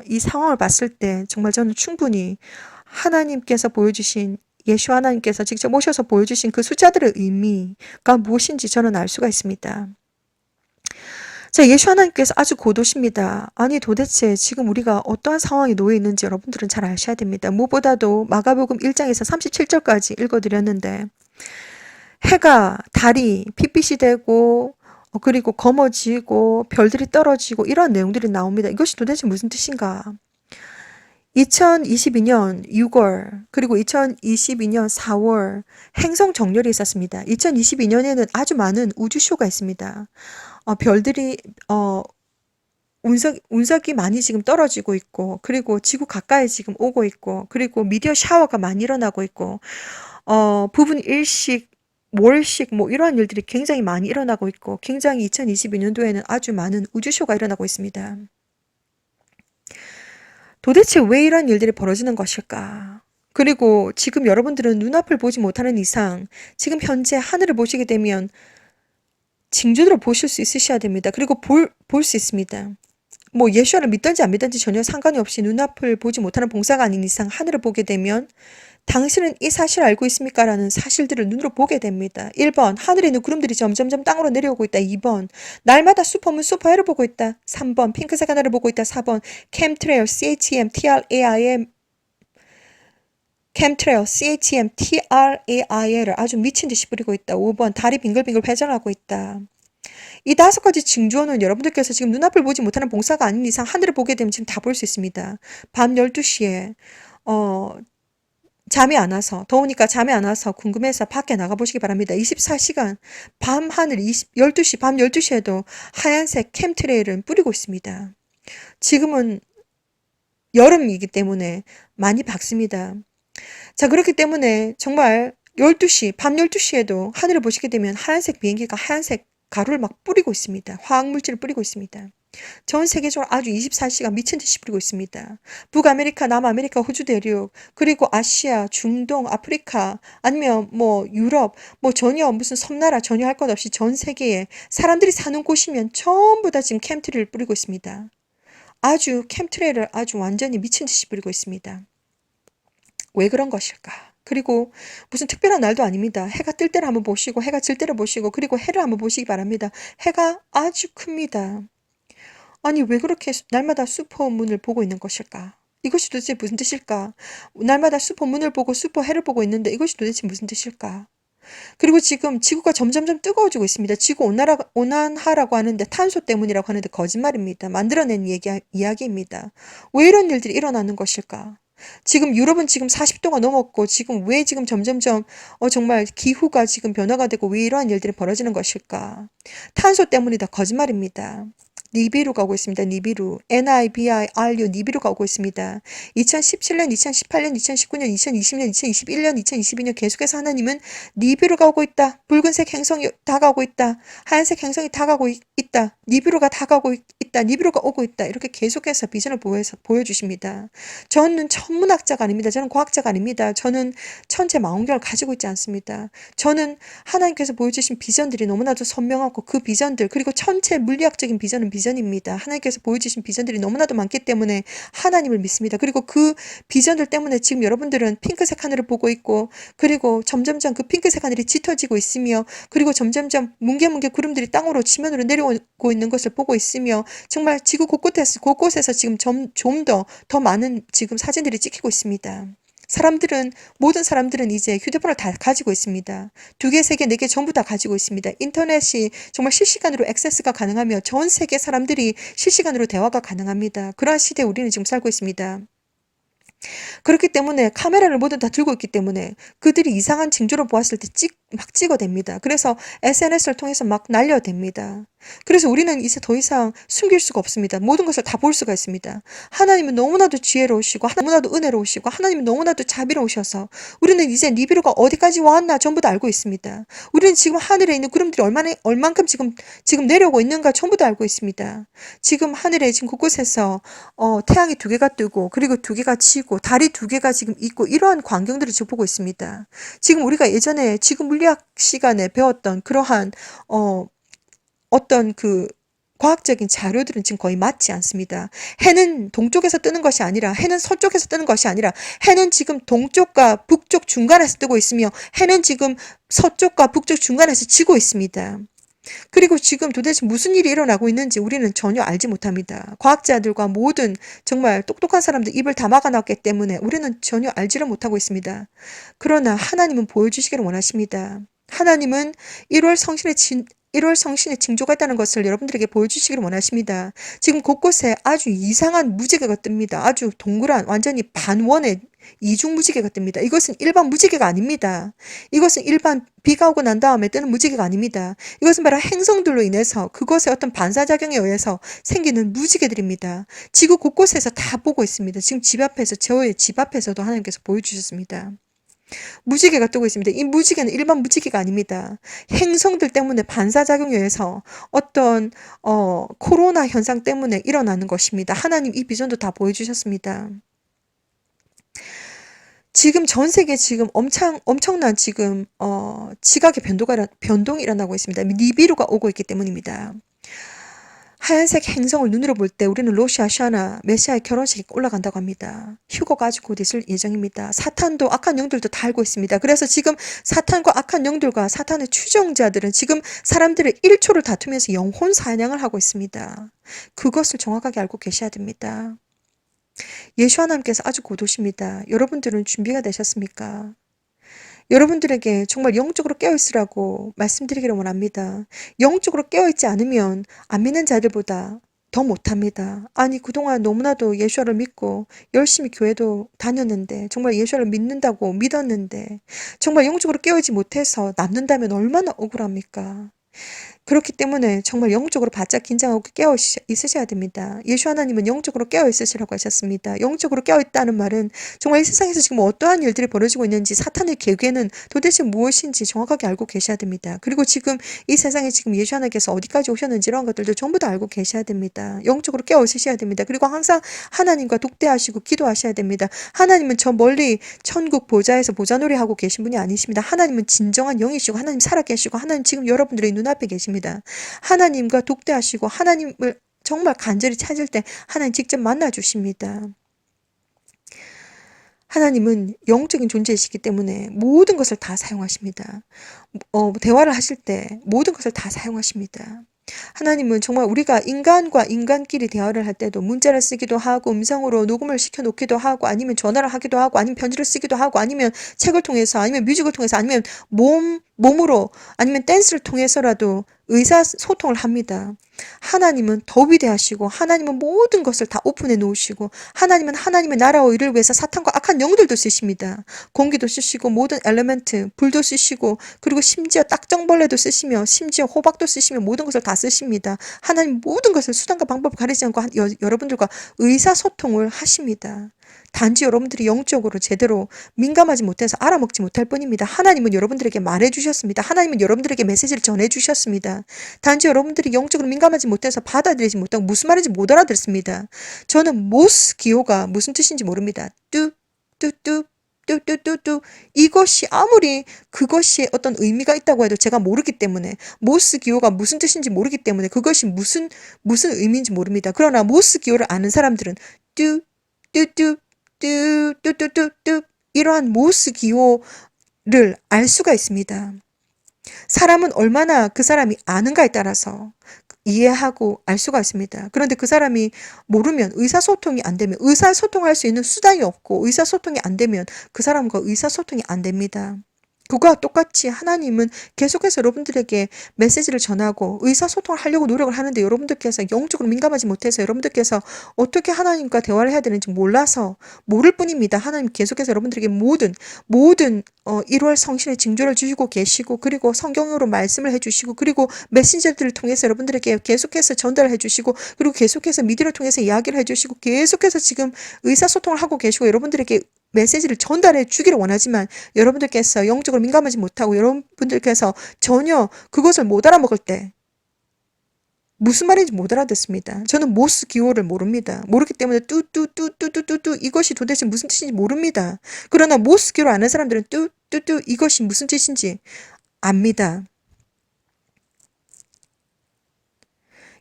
이 상황을 봤을 때 정말 저는 충분히 하나님께서 보여주신 예수 하나님께서 직접 오셔서 보여주신 그 숫자들의 의미가 무엇인지 저는 알 수가 있습니다. 자, 예수 하나님께서 아주 고도십니다. 아니 도대체 지금 우리가 어떠한 상황에 놓여 있는지 여러분들은 잘 아셔야 됩니다. 무엇보다도 마가복음 1장에서 37절까지 읽어드렸는데 해가 달이 핏빛이 되고 그리고 검어지고 별들이 떨어지고 이런 내용들이 나옵니다. 이것이 도대체 무슨 뜻인가? 2022년 6월 그리고 2022년 4월 행성 정렬이 있었습니다. 2022년에는 아주 많은 우주쇼가 있습니다. 별들이 운석이 많이 지금 떨어지고 있고 그리고 지구 가까이 지금 오고 있고 그리고 미디어 샤워가 많이 일어나고 있고 부분 일식 월식 뭐 이러한 일들이 굉장히 많이 일어나고 있고 굉장히 2022년도에는 아주 많은 우주쇼가 일어나고 있습니다. 도대체 왜 이런 일들이 벌어지는 것일까? 그리고 지금 여러분들은 눈앞을 보지 못하는 이상 지금 현재 하늘을 보시게 되면 징조들을 보실 수 있으셔야 됩니다. 그리고 볼 수 있습니다. 뭐 예수를 믿든지 안 믿든지 전혀 상관이 없이 눈앞을 보지 못하는 봉사가 아닌 이상 하늘을 보게 되면 당신은 이 사실을 알고 있습니까? 라는 사실들을 눈으로 보게 됩니다. 1번 하늘에 있는 구름들이 점점점 땅으로 내려오고 있다. 2번 날마다 슈퍼문 슈퍼해를 보고 있다. 3번 핑크색 하늘을 보고 있다. 4번 캠트레일 CHEMTRAIL을 아주 미친 듯이 뿌리고 있다. 5번 달이 빙글빙글 회전하고 있다. 이 5가지 징조는 여러분들께서 지금 눈앞을 보지 못하는 봉사가 아닌 이상 하늘을 보게 되면 지금 다 볼 수 있습니다. 밤 12시에 잠이 안 와서 더우니까 잠이 안 와서 궁금해서 밖에 나가보시기 바랍니다. 24시간 밤 하늘 12시 밤 12시에도 하얀색 캠트레일은 뿌리고 있습니다. 지금은 여름이기 때문에 많이 밝습니다. 자, 그렇기 때문에 정말 12시 밤 12시에도 하늘을 보시게 되면 하얀색 비행기가 하얀색 가루를 막 뿌리고 있습니다. 화학물질을 뿌리고 있습니다. 전 세계적으로 아주 24시간 미친 듯이 뿌리고 있습니다. 북아메리카, 남아메리카, 호주 대륙, 그리고 아시아, 중동, 아프리카, 아니면 뭐 유럽, 뭐 전혀 무슨 섬나라 전혀 할 것 없이 전 세계에 사람들이 사는 곳이면 전부 다 지금 캠트리를 뿌리고 있습니다. 아주 캠트레이를 아주 완전히 미친 듯이 뿌리고 있습니다. 왜 그런 것일까? 그리고 무슨 특별한 날도 아닙니다. 해가 뜰 때를 한번 보시고 해가 질 때를 보시고 그리고 해를 한번 보시기 바랍니다. 해가 아주 큽니다. 아니 왜 그렇게 날마다 슈퍼문을 보고 있는 것일까? 이것이 도대체 무슨 뜻일까? 날마다 슈퍼문을 보고 슈퍼해를 보고 있는데 이것이 도대체 무슨 뜻일까? 그리고 지금 지구가 점점점 뜨거워지고 있습니다. 지구 온난화라고 하는데 탄소 때문이라고 하는데 거짓말입니다. 만들어낸 이야기입니다. 왜 이런 일들이 일어나는 것일까? 지금 유럽은 지금 40도가 넘었고 지금 왜 지금 점점점 정말 기후가 지금 변화가 되고 왜 이러한 일들이 벌어지는 것일까? 탄소 때문이다. 거짓말입니다. 니비루 가고 있습니다. 니비루. NIBIRU 니비루 가고 있습니다. 2017년, 2018년, 2019년, 2020년, 2021년, 2022년 계속해서 하나님은 니비루 가고 있다. 붉은색 행성이 다가오고 있다. 하얀색 행성이 다가오고 있다. 니비루가 다가오고 있다. 니비루가 오고 있다. 이렇게 계속해서 비전을 보여주십니다. 저는 천문학자가 아닙니다. 저는 과학자가 아닙니다. 저는 천체 망원경을 가지고 있지 않습니다. 저는 하나님께서 보여주신 비전들이 너무나도 선명하고 그 비전들 그리고 천체 물리학적인 비전은 비전입니다. 하나님께서 보여주신 비전들이 너무나도 많기 때문에 하나님을 믿습니다. 그리고 그 비전들 때문에 지금 여러분들은 핑크색 하늘을 보고 있고 그리고 점점점 그 핑크색 하늘이 짙어지고 있으며 그리고 점점점 뭉게뭉게 구름들이 땅으로 지면으로 내려오고 있는 것을 보고 있으며 정말 지구 곳곳에서 지금 좀 더 많은 지금 사진들이 찍히고 있습니다. 모든 사람들은 이제 휴대폰을 다 가지고 있습니다. 2개, 3개, 4개 전부 다 가지고 있습니다. 인터넷이 정말 실시간으로 액세스가 가능하며 전 세계 사람들이 실시간으로 대화가 가능합니다. 그러한 시대에 우리는 지금 살고 있습니다. 그렇기 때문에 카메라를 모두 다 들고 있기 때문에 그들이 이상한 징조를 보았을 때 막 찍어댑니다. 그래서 SNS를 통해서 막 날려댑니다. 그래서 우리는 이제 더 이상 숨길 수가 없습니다. 모든 것을 다 볼 수가 있습니다. 하나님은 너무나도 지혜로우시고 너무나도 은혜로우시고 하나님은 너무나도 자비로우셔서 우리는 이제 니비루가 어디까지 왔나 전부 다 알고 있습니다. 우리는 지금 하늘에 있는 구름들이 얼만큼 지금 내려오고 있는가 전부 다 알고 있습니다. 지금 하늘에 지금 곳곳에서 태양이 2개가 뜨고 그리고 2개가 지고 달이 2개가 지금 있고 이러한 광경들을 지금 보고 있습니다. 지금 우리가 예전에 지금 물리학 시간에 배웠던 그러한 어떤 그 과학적인 자료들은 지금 거의 맞지 않습니다. 해는 동쪽에서 뜨는 것이 아니라 해는 서쪽에서 뜨는 것이 아니라 해는 지금 동쪽과 북쪽 중간에서 뜨고 있으며 해는 지금 서쪽과 북쪽 중간에서 지고 있습니다. 그리고 지금 도대체 무슨 일이 일어나고 있는지 우리는 전혀 알지 못합니다. 과학자들과 모든 정말 똑똑한 사람들 입을 다 막아놨기 때문에 우리는 전혀 알지를 못하고 있습니다. 그러나 하나님은 보여주시기를 원하십니다. 하나님은 1월 성신의 징조가 있다는 것을 여러분들에게 보여주시기를 원하십니다. 지금 곳곳에 아주 이상한 무지개가 뜹니다. 아주 동그란 완전히 반원의 이중 무지개가 뜹니다. 이것은 일반 무지개가 아닙니다. 이것은 일반 비가 오고 난 다음에 뜨는 무지개가 아닙니다. 이것은 바로 행성들로 인해서 그것의 어떤 반사작용에 의해서 생기는 무지개들입니다. 지구 곳곳에서 다 보고 있습니다. 지금 저의 집 앞에서도 하나님께서 보여주셨습니다. 무지개가 뜨고 있습니다. 이 무지개는 일반 무지개가 아닙니다. 행성들 때문에 반사작용에 의해서 어떤 코로나 현상 때문에 일어나는 것입니다. 하나님 이 비전도 다 보여주셨습니다. 지금 전 세계 지금 엄청난 지금 지각의 변동이 일어나고 있습니다. 니비루가 오고 있기 때문입니다. 하얀색 행성을 눈으로 볼 때 우리는 로시 아시아나 메시아의 결혼식이 올라간다고 합니다. 휴거가 아주 곧 있을 예정입니다. 사탄도 악한 영들도 다 알고 있습니다. 그래서 지금 사탄과 악한 영들과 사탄의 추종자들은 지금 사람들의 1초를 다투면서 영혼 사냥을 하고 있습니다. 그것을 정확하게 알고 계셔야 됩니다. 예수 하나님께서 아주 곧 오십니다. 여러분들은 준비가 되셨습니까? 여러분들에게 정말 영적으로 깨어있으라고 말씀드리기를 원합니다. 영적으로 깨어있지 않으면 안 믿는 자들보다 더 못합니다. 아니 그동안 너무나도 예수를 믿고 열심히 교회도 다녔는데 정말 예수를 믿는다고 믿었는데 정말 영적으로 깨어있지 못해서 남는다면 얼마나 억울합니까? 그렇기 때문에 정말 영적으로 바짝 긴장하고 깨어 있으셔야 됩니다. 예수 하나님은 영적으로 깨어 있으시라고 하셨습니다. 영적으로 깨어 있다는 말은 정말 이 세상에서 지금 어떠한 일들이 벌어지고 있는지, 사탄의 계획은 도대체 무엇인지 정확하게 알고 계셔야 됩니다. 그리고 지금 이 세상에 지금 예수 하나님께서 어디까지 오셨는지 이런 것들도 전부 다 알고 계셔야 됩니다. 영적으로 깨어 있으셔야 됩니다. 그리고 항상 하나님과 독대하시고 기도하셔야 됩니다. 하나님은 저 멀리 천국 보좌에서 보좌놀이 하고 계신 분이 아니십니다. 하나님은 진정한 영이시고 하나님 살아계시고 하나님 지금 여러분들의 눈앞에 계십니다. 하나님과 독대하시고 하나님을 정말 간절히 찾을 때 하나님 직접 만나 주십니다. 하나님은 영적인 존재이시기 때문에 모든 것을 다 사용하십니다. 대화를 하실 때 모든 것을 다 사용하십니다. 하나님은 정말 우리가 인간과 인간끼리 대화를 할 때도 문자를 쓰기도 하고 음성으로 녹음을 시켜 놓기도 하고 아니면 전화를 하기도 하고 아니면 편지를 쓰기도 하고 아니면 책을 통해서 아니면 뮤직을 통해서 아니면 몸으로 아니면 댄스를 통해서라도 의사소통을 합니다. 하나님은 더 위대하시고 하나님은 모든 것을 다 오픈해 놓으시고 하나님은 하나님의 나라와 일을 위해서 사탄과 악한 영들도 쓰십니다. 공기도 쓰시고 모든 엘리멘트 불도 쓰시고 그리고 심지어 딱정벌레도 쓰시며 심지어 호박도 쓰시며 모든 것을 다 쓰십니다. 하나님 모든 것을 수단과 방법을 가리지 않고 여러분들과 의사소통을 하십니다. 단지 여러분들이 영적으로 제대로 민감하지 못해서 알아먹지 못할 뿐입니다. 하나님은 여러분들에게 말해주셨습니다. 하나님은 여러분들에게 메시지를 전해주셨습니다. 단지 여러분들이 영적으로 민감하지 못해서 받아들이지 못하고 무슨 말인지 못 알아듣습니다. 저는 모스 기호가 무슨 뜻인지 모릅니다. 뚜뚜뚜 뚜뚜뚜뚜 이것이 아무리 그것이 어떤 의미가 있다고 해도 제가 모르기 때문에 모스 기호가 무슨 뜻인지 모르기 때문에 그것이 무슨 의미인지 모릅니다. 그러나 모스 기호를 아는 사람들은 뚜뚜뚜 뚜뚜뚜뚜뚜 이러한 모스 기호를 알 수가 있습니다. 사람은 얼마나 그 사람이 아는가에 따라서 이해하고 알 수가 있습니다. 그런데 그 사람이 모르면 의사소통이 안 되면 의사소통할 수 있는 수단이 없고 의사소통이 안 되면 그 사람과 의사소통이 안 됩니다. 그거와 똑같이 하나님은 계속해서 여러분들에게 메시지를 전하고 의사소통을 하려고 노력을 하는데 여러분들께서 영적으로 민감하지 못해서 여러분들께서 어떻게 하나님과 대화를 해야 되는지 몰라서 모를 뿐입니다. 하나님 계속해서 여러분들에게 모든 1월 성신의 징조를 주시고 계시고 그리고 성경으로 말씀을 해주시고 그리고 메신저들을 통해서 여러분들에게 계속해서 전달을 해주시고 그리고 계속해서 미디어를 통해서 이야기를 해주시고 계속해서 지금 의사소통을 하고 계시고 여러분들에게 메시지를 전달해 주기를 원하지만 여러분들께서 영적으로 민감하지 못하고 여러분들께서 전혀 그것을 못 알아먹을 때 무슨 말인지 못 알아듣습니다. 저는 모스 기호를 모릅니다. 모르기 때문에 뚜뚜뚜뚜뚜뚜 이것이 도대체 무슨 뜻인지 모릅니다. 그러나 모스 기호를 아는 사람들은 뚜뚜뚜 이것이 무슨 뜻인지 압니다.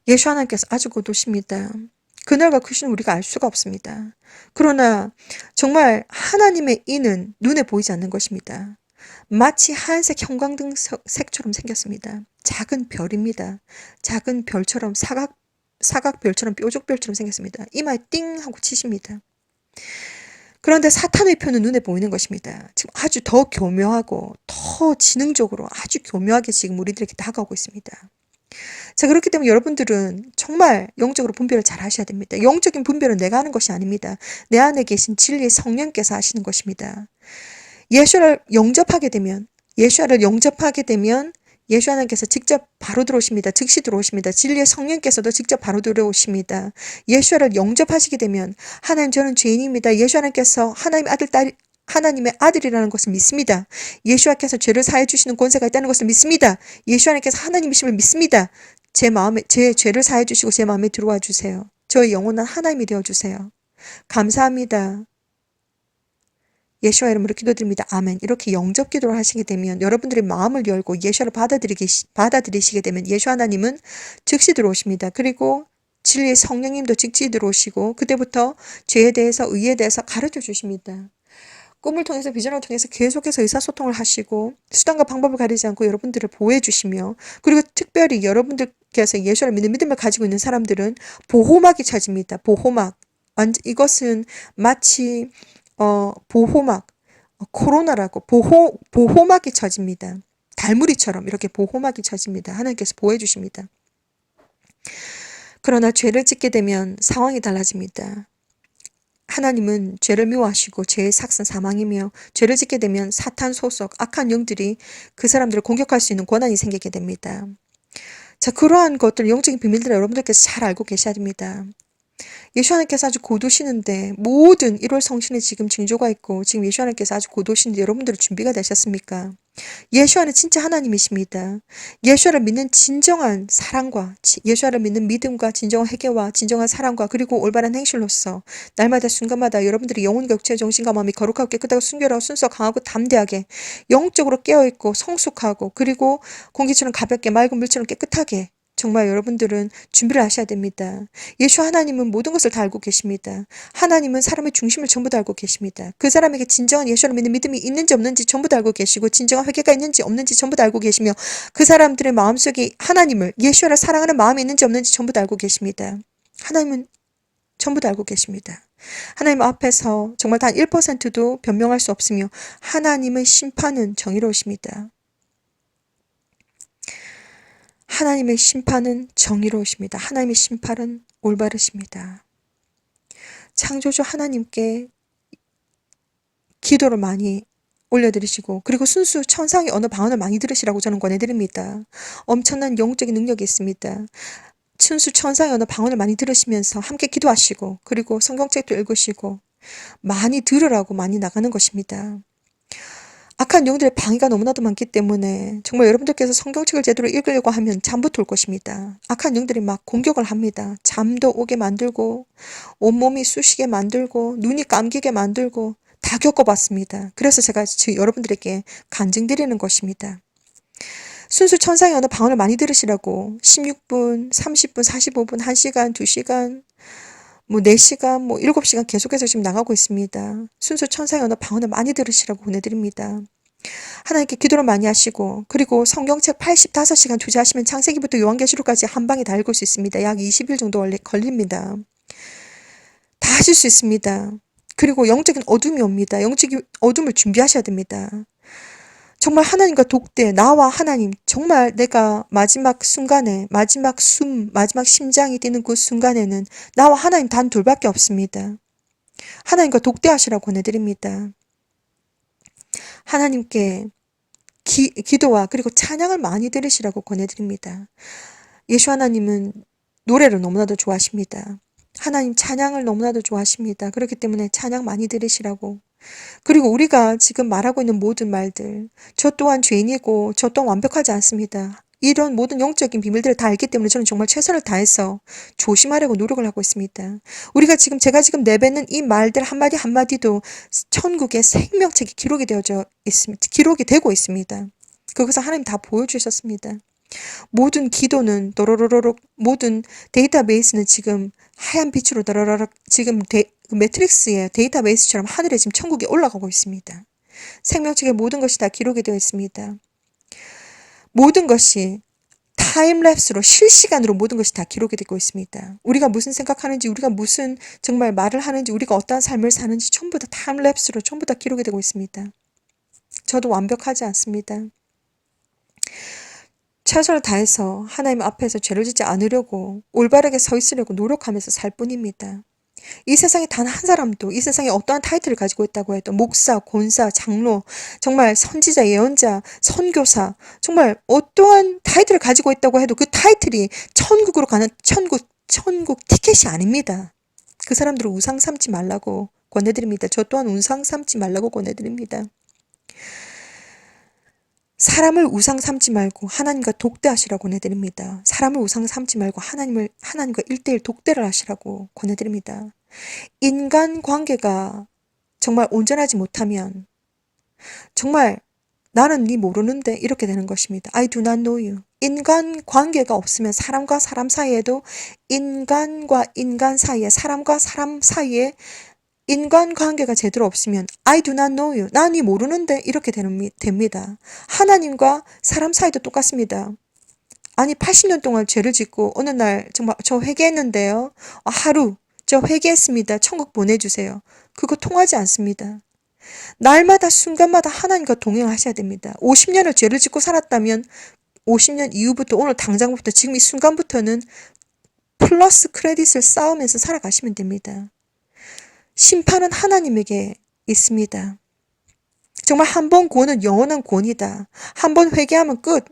예수 하나님께서 아주 곧 오십니다. 그날과 그 시는 우리가 알 수가 없습니다. 그러나 정말 하나님의 이는 눈에 보이지 않는 것입니다. 마치 하얀색 형광등 색처럼 생겼습니다. 작은 별입니다. 작은 별처럼 사각별처럼 뾰족별처럼 생겼습니다. 이마에 띵 하고 치십니다. 그런데 사탄의 표는 눈에 보이는 것입니다. 지금 아주 더 교묘하고 더 지능적으로 아주 교묘하게 지금 우리들에게 다가오고 있습니다. 자, 그렇기 때문에 여러분들은 정말 영적으로 분별을 잘 하셔야 됩니다. 영적인 분별은 내가 하는 것이 아닙니다. 내 안에 계신 진리의 성령께서 하시는 것입니다. 예수를 영접하게 되면 예수 하나님께서 직접 바로 들어오십니다. 즉시 들어오십니다. 진리의 성령께서도 직접 바로 들어오십니다. 예수를 영접하시게 되면 하나님 저는 죄인입니다. 예수 하나님께서 하나님의 아들이라는 것을 믿습니다. 예수께서 죄를 사해 주시는 권세가 있다는 것을 믿습니다. 예수 하나님께서 하나님이심을 믿습니다. 제 죄를 사해 주시고 제 마음에 들어와 주세요. 저의 영혼은 하나님이 되어 주세요. 감사합니다. 예수와 이름으로 기도드립니다. 아멘. 이렇게 영접 기도를 하시게 되면 여러분들의 마음을 열고 예수를 받아들이시게 되면 예수 하나님은 즉시 들어오십니다. 그리고 진리의 성령님도 즉시 들어오시고 그때부터 죄에 대해서 의에 대해서 가르쳐 주십니다. 꿈을 통해서 비전을 통해서 계속해서 의사소통을 하시고 수단과 방법을 가리지 않고 여러분들을 보호해 주시며 그리고 특별히 여러분들께서 예수를 믿는 믿음을 가지고 있는 사람들은 보호막이 쳐집니다. 보호막. 이것은 마치 보호막, 코로나라고 보호막이 쳐집니다. 달무리처럼 이렇게 보호막이 쳐집니다. 하나님께서 보호해 주십니다. 그러나 죄를 짓게 되면 상황이 달라집니다. 하나님은 죄를 미워하시고 죄의 삭은 사망이며 죄를 짓게 되면 사탄 소속 악한 영들이 그 사람들을 공격할 수 있는 권한이 생기게 됩니다. 자, 그러한 것들, 영적인 비밀들을 여러분들께서 잘 알고 계셔야 됩니다. 예수 하나님께서 아주 곧 오시는데 모든 1월 성신에 지금 징조가 있고 지금 예수 하나님께서 아주 곧 오시는데 여러분들 준비가 되셨습니까? 예수와는 진짜 하나님이십니다. 예수를 믿는 진정한 사랑과 예수를 믿는 믿음과 진정한 회개와 진정한 사랑과 그리고 올바른 행실로서 날마다 순간마다 여러분들이 영혼과 육체의 정신과 마음이 거룩하고 깨끗하고 순결하고 순수하고 강하고 담대하게 영적으로 깨어있고 성숙하고 그리고 공기처럼 가볍게 맑은 물처럼 깨끗하게 정말 여러분들은 준비를 하셔야 됩니다. 예수 하나님은 모든 것을 다 알고 계십니다. 하나님은 사람의 중심을 전부 다 알고 계십니다. 그 사람에게 진정한 예수를 믿는 믿음이 있는지 없는지 전부 다 알고 계시고 진정한 회개가 있는지 없는지 전부 다 알고 계시며 그 사람들의 마음속에 하나님을 예수를 사랑하는 마음이 있는지 없는지 전부 다 알고 계십니다. 하나님은 전부 다 알고 계십니다. 하나님 앞에서 정말 단 1%도 변명할 수 없으며 하나님의 심판은 정의로우십니다. 하나님의 심판은 정의로우십니다. 하나님의 심판은 올바르십니다. 창조주 하나님께 기도를 많이 올려드리시고 그리고 순수 천상의 언어 방언을 많이 들으시라고 저는 권해드립니다. 엄청난 영적인 능력이 있습니다. 순수 천상의 언어 방언을 많이 들으시면서 함께 기도하시고 그리고 성경책도 읽으시고 많이 들으라고 많이 나가는 것입니다. 악한 영들의 방해가 너무나도 많기 때문에 정말 여러분들께서 성경책을 제대로 읽으려고 하면 잠부터 올 것입니다. 악한 영들이 막 공격을 합니다. 잠도 오게 만들고 온몸이 쑤시게 만들고 눈이 감기게 만들고 다 겪어봤습니다. 그래서 제가 지금 여러분들에게 간증드리는 것입니다. 순수 천상의 언어 방언을 많이 들으시라고 16분, 30분, 45분, 1시간, 2시간, 4시간, 7시간 계속해서 지금 나가고 있습니다. 순수 천상의 언어 방언을 많이 들으시라고 보내드립니다. 하나님께 기도를 많이 하시고 그리고 성경책 85시간 투자하시면 창세기부터 요한계시록까지 한 방에 다 읽을 수 있습니다. 약 20일 정도 걸립니다. 다 하실 수 있습니다. 그리고 영적인 어둠이 옵니다. 영적인 어둠을 준비하셔야 됩니다. 정말 하나님과 독대, 나와 하나님, 정말 내가 마지막 순간에, 마지막 숨, 마지막 심장이 뛰는 그 순간에는 나와 하나님 단 둘밖에 없습니다. 하나님과 독대하시라고 권해드립니다. 하나님께 기도와 그리고 찬양을 많이 들으시라고 권해드립니다. 예수 하나님은 노래를 너무나도 좋아하십니다. 하나님 찬양을 너무나도 좋아하십니다. 그렇기 때문에 찬양 많이 들으시라고. 그리고 우리가 지금 말하고 있는 모든 말들, 저 또한 죄인이고 저 또한 완벽하지 않습니다. 이런 모든 영적인 비밀들을 다 알기 때문에 저는 정말 최선을 다해서 조심하려고 노력을 하고 있습니다. 우리가 지금 제가 지금 내뱉는 이 말들 한마디 한마디도 천국의 생명책이 기록이 되어져 있습니다. 기록이 되고 있습니다. 그것을 하나님 다 보여주셨습니다. 모든 기도는 도로로로록 모든 데이터베이스는 지금 하얀 빛으로 도로로록 지금 매트릭스의 데이터베이스처럼 하늘에 지금 천국에 올라가고 있습니다. 생명책의 모든 것이 다 기록이 되어 있습니다. 모든 것이 타임랩스로 실시간으로 모든 것이 다 기록이 되고 있습니다. 우리가 무슨 생각하는지 우리가 무슨 정말 말을 하는지 우리가 어떠한 삶을 사는지 전부 다 타임랩스로 전부 다 기록이 되고 있습니다. 저도 완벽하지 않습니다. 최선을 다해서 하나님 앞에서 죄를 짓지 않으려고 올바르게 서 있으려고 노력하면서 살 뿐입니다. 이 세상에 단 한 사람도 이 세상에 어떠한 타이틀을 가지고 있다고 해도 목사, 권사, 장로, 정말 선지자, 예언자, 선교사 정말 어떠한 타이틀을 가지고 있다고 해도 그 타이틀이 천국으로 가는 천국 티켓이 아닙니다. 그 사람들을 우상 삼지 말라고 권해드립니다. 저 또한 우상 삼지 말라고 권해드립니다. 사람을 우상 삼지 말고 하나님과 독대하시라고 권해드립니다. 사람을 우상 삼지 말고 하나님과 1:1 독대를 하시라고 권해드립니다. 인간 관계가 정말 온전하지 못하면 정말 나는 네 모르는데 이렇게 되는 것입니다. I do not know you. 인간 관계가 없으면 사람과 사람 사이에도 인간과 인간 사이에 사람과 사람 사이에 인간관계가 제대로 없으면 I do not know you. 난 네 모르는데 이렇게 됩니다. 하나님과 사람 사이도 똑같습니다. 아니 80년 동안 죄를 짓고 어느 날 정말 저 회개했는데요. 하루 저 회개했습니다. 천국 보내주세요. 그거 통하지 않습니다. 날마다 순간마다 하나님과 동행하셔야 됩니다. 50년을 죄를 짓고 살았다면 50년 이후부터 오늘 당장부터 지금 이 순간부터는 플러스 크레딧을 쌓으면서 살아가시면 됩니다. 심판은 하나님에게 있습니다. 정말 한 번 구원은 영원한 구원이다. 한 번 회개하면 끝.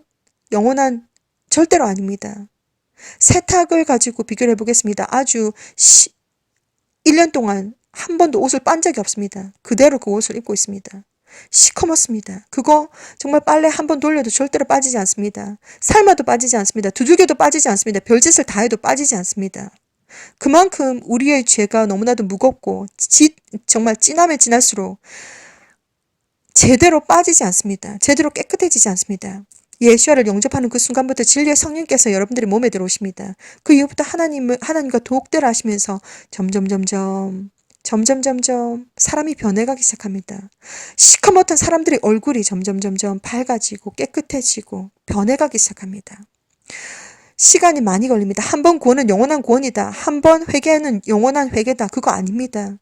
영원한 절대로 아닙니다. 세탁을 가지고 비교를 해보겠습니다. 아주 1년 동안 한 번도 옷을 빤 적이 없습니다. 그대로 그 옷을 입고 있습니다. 시커멓습니다. 그거 정말 빨래 한 번 돌려도 절대로 빠지지 않습니다. 삶아도 빠지지 않습니다. 두들겨도 빠지지 않습니다. 별짓을 다 해도 빠지지 않습니다. 그만큼 우리의 죄가 너무나도 무겁고 정말 진하면 진할수록 제대로 빠지지 않습니다. 제대로 깨끗해지지 않습니다. 예수와를 영접하는 그 순간부터 진리의 성령께서 여러분들의 몸에 들어오십니다. 그 이후부터 하나님과 독대를 하시면서 점점 사람이 변해가기 시작합니다. 시커멓던 사람들의 얼굴이 점점 밝아지고 깨끗해지고 변해가기 시작합니다. 시간이 많이 걸립니다. 한 번 구원은 영원한 구원이다. 한 번 회개는 영원한 회개다. 그거 아닙니다.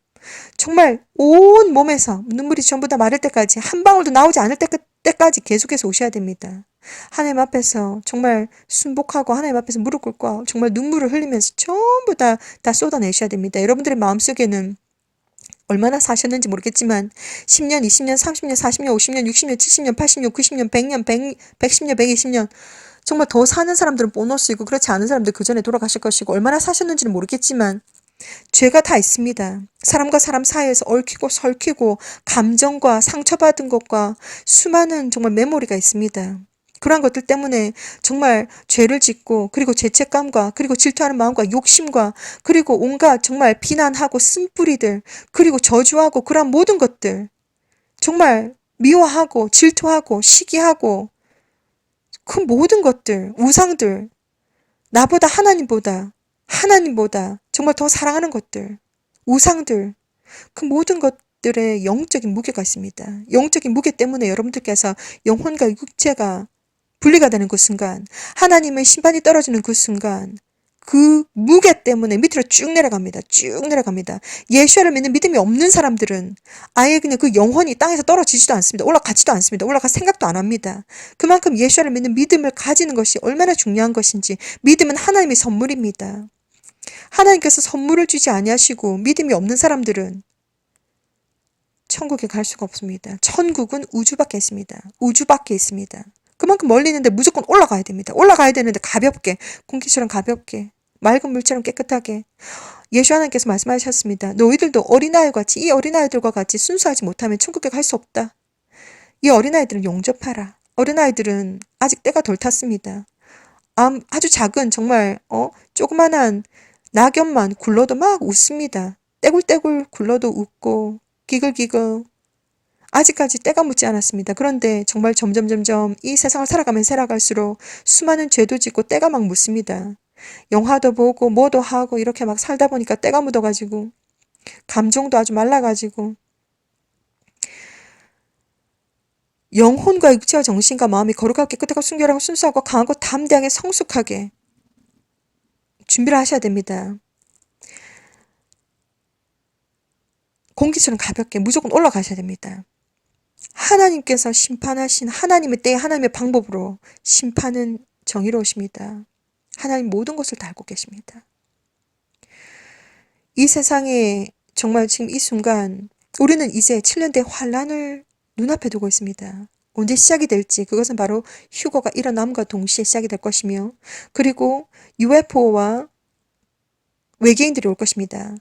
정말 온 몸에서 눈물이 전부 다 마를 때까지 한 방울도 나오지 않을 때까지 계속해서 오셔야 됩니다. 하나님 앞에서 정말 순복하고 하나님 앞에서 무릎 꿇고 정말 눈물을 흘리면서 전부 다 쏟아내셔야 됩니다. 여러분들의 마음속에는 얼마나 사셨는지 모르겠지만 10년, 20년, 30년, 40년, 50년, 60년, 70년, 80년, 90년, 100년, 110년, 120년 정말 더 사는 사람들은 보너스이고 그렇지 않은 사람들 그 전에 돌아가실 것이고 얼마나 사셨는지는 모르겠지만 죄가 다 있습니다. 사람과 사람 사이에서 얽히고 설키고 감정과 상처받은 것과 수많은 정말 메모리가 있습니다. 그러한 것들 때문에 정말 죄를 짓고 그리고 죄책감과 그리고 질투하는 마음과 욕심과 그리고 온갖 정말 비난하고 쓴뿌리들 그리고 저주하고 그러한 모든 것들 정말 미워하고 질투하고 시기하고 그 모든 것들 우상들 나보다 하나님보다 정말 더 사랑하는 것들 우상들 그 모든 것들의 영적인 무게가 있습니다. 영적인 무게 때문에 여러분들께서 영혼과 육체가 분리가 되는 그 순간 하나님의 심판이 떨어지는 그 순간 그 무게 때문에 밑으로 쭉 내려갑니다. 쭉 내려갑니다. 예수를 믿는 믿음이 없는 사람들은 아예 그냥 그 영혼이 땅에서 떨어지지도 않습니다. 올라가지도 않습니다. 올라갈 생각도 안 합니다. 그만큼 예수를 믿는 믿음을 가지는 것이 얼마나 중요한 것인지 믿음은 하나님의 선물입니다. 하나님께서 선물을 주지 아니하시고 믿음이 없는 사람들은 천국에 갈 수가 없습니다. 천국은 우주밖에 있습니다. 우주밖에 있습니다. 그만큼 멀리 있는데 무조건 올라가야 됩니다. 올라가야 되는데 가볍게, 공기처럼 가볍게, 맑은 물처럼 깨끗하게. 예수 하나님께서 말씀하셨습니다. 너희들도 어린아이같이 이 어린아이들과 같이 순수하지 못하면 천국에 갈 수 없다. 이 어린아이들은 용접하라. 어린아이들은 아직 때가 덜 탔습니다. 아주 작은 정말 조그만한 낙엽만 굴러도 막 웃습니다. 떼굴떼굴 굴러도 웃고 기글기글 아직까지 때가 묻지 않았습니다. 그런데 정말 점점 이 세상을 살아가면 살아갈수록 수많은 죄도 짓고 때가 막 묻습니다. 영화도 보고 뭐도 하고 이렇게 막 살다 보니까 때가 묻어가지고 감정도 아주 말라가지고 영혼과 육체와 정신과 마음이 거룩하고 깨끗하고 순결하고 순수하고 강하고 담대하게 성숙하게 준비를 하셔야 됩니다. 공기처럼 가볍게 무조건 올라가셔야 됩니다. 하나님께서 심판하신 하나님의 때 하나님의 방법으로 심판은 정의로우십니다. 하나님 모든 것을 다 알고 계십니다. 이 세상에 정말 지금 이 순간 우리는 이제 7년대 환란을 눈앞에 두고 있습니다. 언제 시작이 될지 그것은 바로 휴거가 일어남과 동시에 시작이 될 것이며 그리고 UFO와 외계인들이 올 것입니다.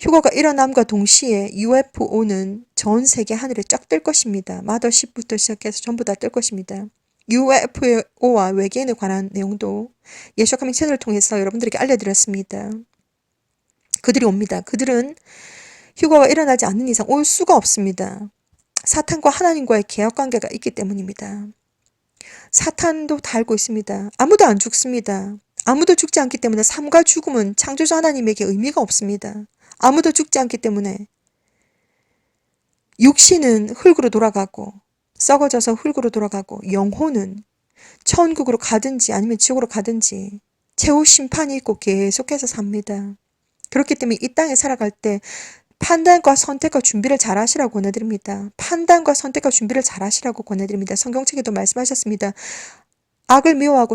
휴거가 일어남과 동시에 UFO는 전 세계 하늘에 쫙 뜰 것입니다. 마더십부터 시작해서 전부 다 뜰 것입니다. UFO와 외계인에 관한 내용도 예수카밍 채널을 통해서 여러분들에게 알려드렸습니다. 그들이 옵니다. 그들은 휴거가 일어나지 않는 이상 올 수가 없습니다. 사탄과 하나님과의 계약관계가 있기 때문입니다. 사탄도 다 알고 있습니다. 아무도 안 죽습니다. 아무도 죽지 않기 때문에 삶과 죽음은 창조주 하나님에게 의미가 없습니다. 아무도 죽지 않기 때문에 육신은 흙으로 돌아가고 썩어져서 흙으로 돌아가고 영혼은 천국으로 가든지 아니면 지옥으로 가든지 최후 심판이 있고 계속해서 삽니다. 그렇기 때문에 이 땅에 살아갈 때 판단과 선택과 준비를 잘 하시라고 권해드립니다. 판단과 선택과 준비를 잘 하시라고 권해드립니다. 성경책에도 말씀하셨습니다. 악을 미워하고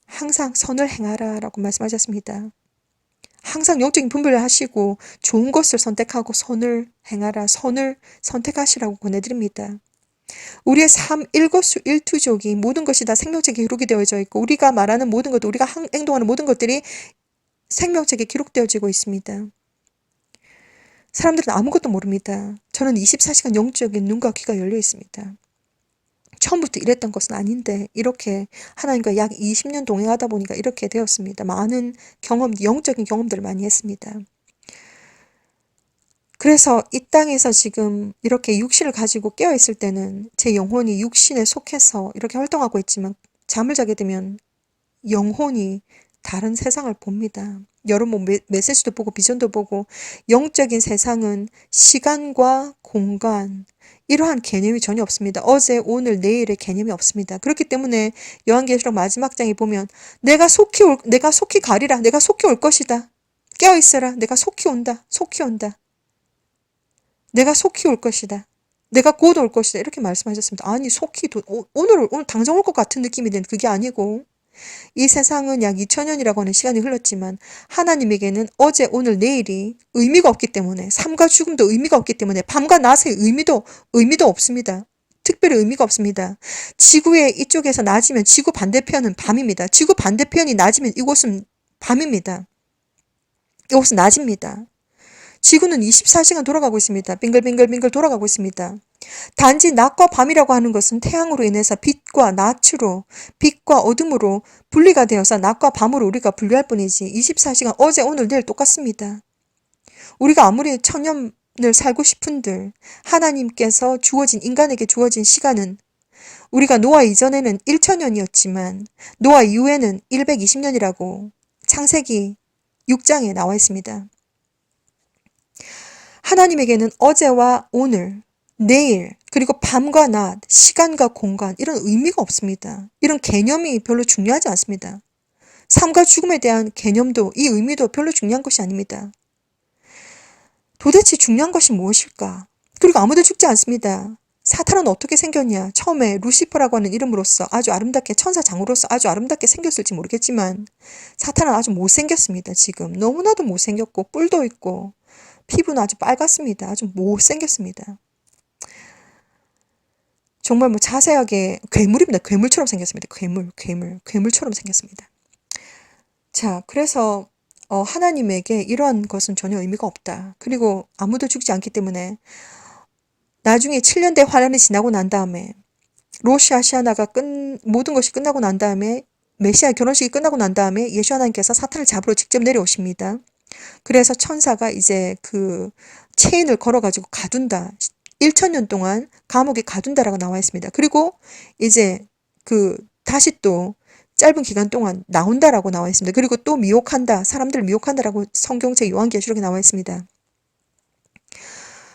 항상 선을 행하라 라고 말씀하셨습니다. 항상 영적인 분별을 하시고 좋은 것을 선택하고 선을 행하라, 선을 선택하시라고 권해드립니다. 우리의 삶 일거수 일투족이 모든 것이 다 생명책에 기록이 되어져 있고 우리가 말하는 모든 것, 우리가 행동하는 모든 것들이 생명책에 기록되어지고 있습니다. 사람들은 아무것도 모릅니다. 저는 24시간 영적인 눈과 귀가 열려 있습니다. 처음부터 이랬던 것은 아닌데 이렇게 하나님과 약 20년 동행하다 보니까 이렇게 되었습니다. 많은 경험, 영적인 경험들을 많이 했습니다. 그래서 이 땅에서 지금 이렇게 육신을 가지고 깨어있을 때는 제 영혼이 육신에 속해서 이렇게 활동하고 있지만 잠을 자게 되면 영혼이 다른 세상을 봅니다. 여러분 메시지도 보고 비전도 보고 영적인 세상은 시간과 공간 이러한 개념이 전혀 없습니다. 어제, 오늘, 내일의 개념이 없습니다. 그렇기 때문에 요한계시록 마지막 장에 보면 내가 속히 가리라. 내가 속히 올 것이다. 깨어있어라. 내가 속히 온다. 속히 온다. 내가 속히 올 것이다. 내가 곧 올 것이다. 이렇게 말씀하셨습니다. 아니 속히 오늘 당장 올 것 같은 느낌이 드는 그게 아니고 이 세상은 약 2000년이라고 하는 시간이 흘렀지만 하나님에게는 어제 오늘 내일이 의미가 없기 때문에 삶과 죽음도 의미가 없기 때문에 밤과 낮의 의미도 없습니다. 특별히 의미가 없습니다. 지구의 이쪽에서 낮이면 지구 반대편은 밤입니다. 지구 반대편이 낮이면 이곳은 밤입니다. 이곳은 낮입니다. 지구는 24시간 돌아가고 있습니다. 빙글빙글빙글 돌아가고 있습니다. 단지 낮과 밤이라고 하는 것은 태양으로 인해서 빛과 낮으로, 빛과 어둠으로 분리가 되어서 낮과 밤으로 우리가 분류할 뿐이지 24시간 어제 오늘 내일 똑같습니다. 우리가 아무리 천년을 살고 싶은들 하나님께서 주어진 인간에게 주어진 시간은 우리가 노아 이전에는 1000년이었지만 노아 이후에는 120년이라고 창세기 6장에 나와 있습니다. 하나님에게는 어제와 오늘, 내일, 그리고 밤과 낮, 시간과 공간 이런 의미가 없습니다. 이런 개념이 별로 중요하지 않습니다. 삶과 죽음에 대한 개념도 이 의미도 별로 중요한 것이 아닙니다. 도대체 중요한 것이 무엇일까? 그리고 아무도 죽지 않습니다. 사탄은 어떻게 생겼냐? 처음에 루시퍼라고 하는 이름으로서 아주 아름답게 천사장으로서 아주 아름답게 생겼을지 모르겠지만 사탄은 아주 못생겼습니다. 지금 너무나도 못생겼고 뿔도 있고 피부는 아주 빨갛습니다. 아주 못생겼습니다. 정말 뭐 자세하게 괴물입니다. 괴물처럼 생겼습니다. 괴물처럼 생겼습니다. 자, 그래서 하나님에게 이러한 것은 전혀 의미가 없다. 그리고 아무도 죽지 않기 때문에 나중에 7년대 환란이 지나고 난 다음에 로시 하시아나가 모든 것이 끝나고 난 다음에 메시아 결혼식이 끝나고 난 다음에 예수 하나님께서 사탄을 잡으러 직접 내려오십니다. 그래서 천사가 이제 그 체인을 걸어가지고 가둔다. 1000년 동안 감옥에 가둔다라고 나와 있습니다. 그리고 이제 다시 또 짧은 기간 동안 나온다라고 나와 있습니다. 그리고 또 미혹한다. 사람들을 미혹한다라고 성경책 요한계시록에 나와 있습니다.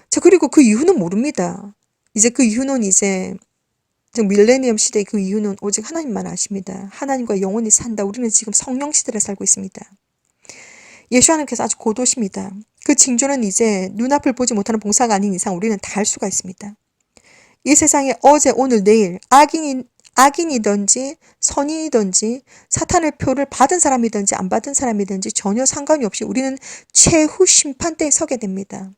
자, 그리고 그 이유는 모릅니다. 이제 그 이유는 이제 밀레니엄 시대 그 이유는 오직 하나님만 아십니다. 하나님과 영원히 산다. 우리는 지금 성령 시대를 살고 있습니다. 예수 하나님께서 아주 고도십니다. 그 징조는 이제 눈앞을 보지 못하는 봉사가 아닌 이상 우리는 다 알 수가 있습니다. 이 세상에 어제 오늘 내일 악인이든지 선인이든지 사탄의 표를 받은 사람이든지 안 받은 사람이든지 전혀 상관이 없이 우리는 최후 심판대에 서게 됩니다.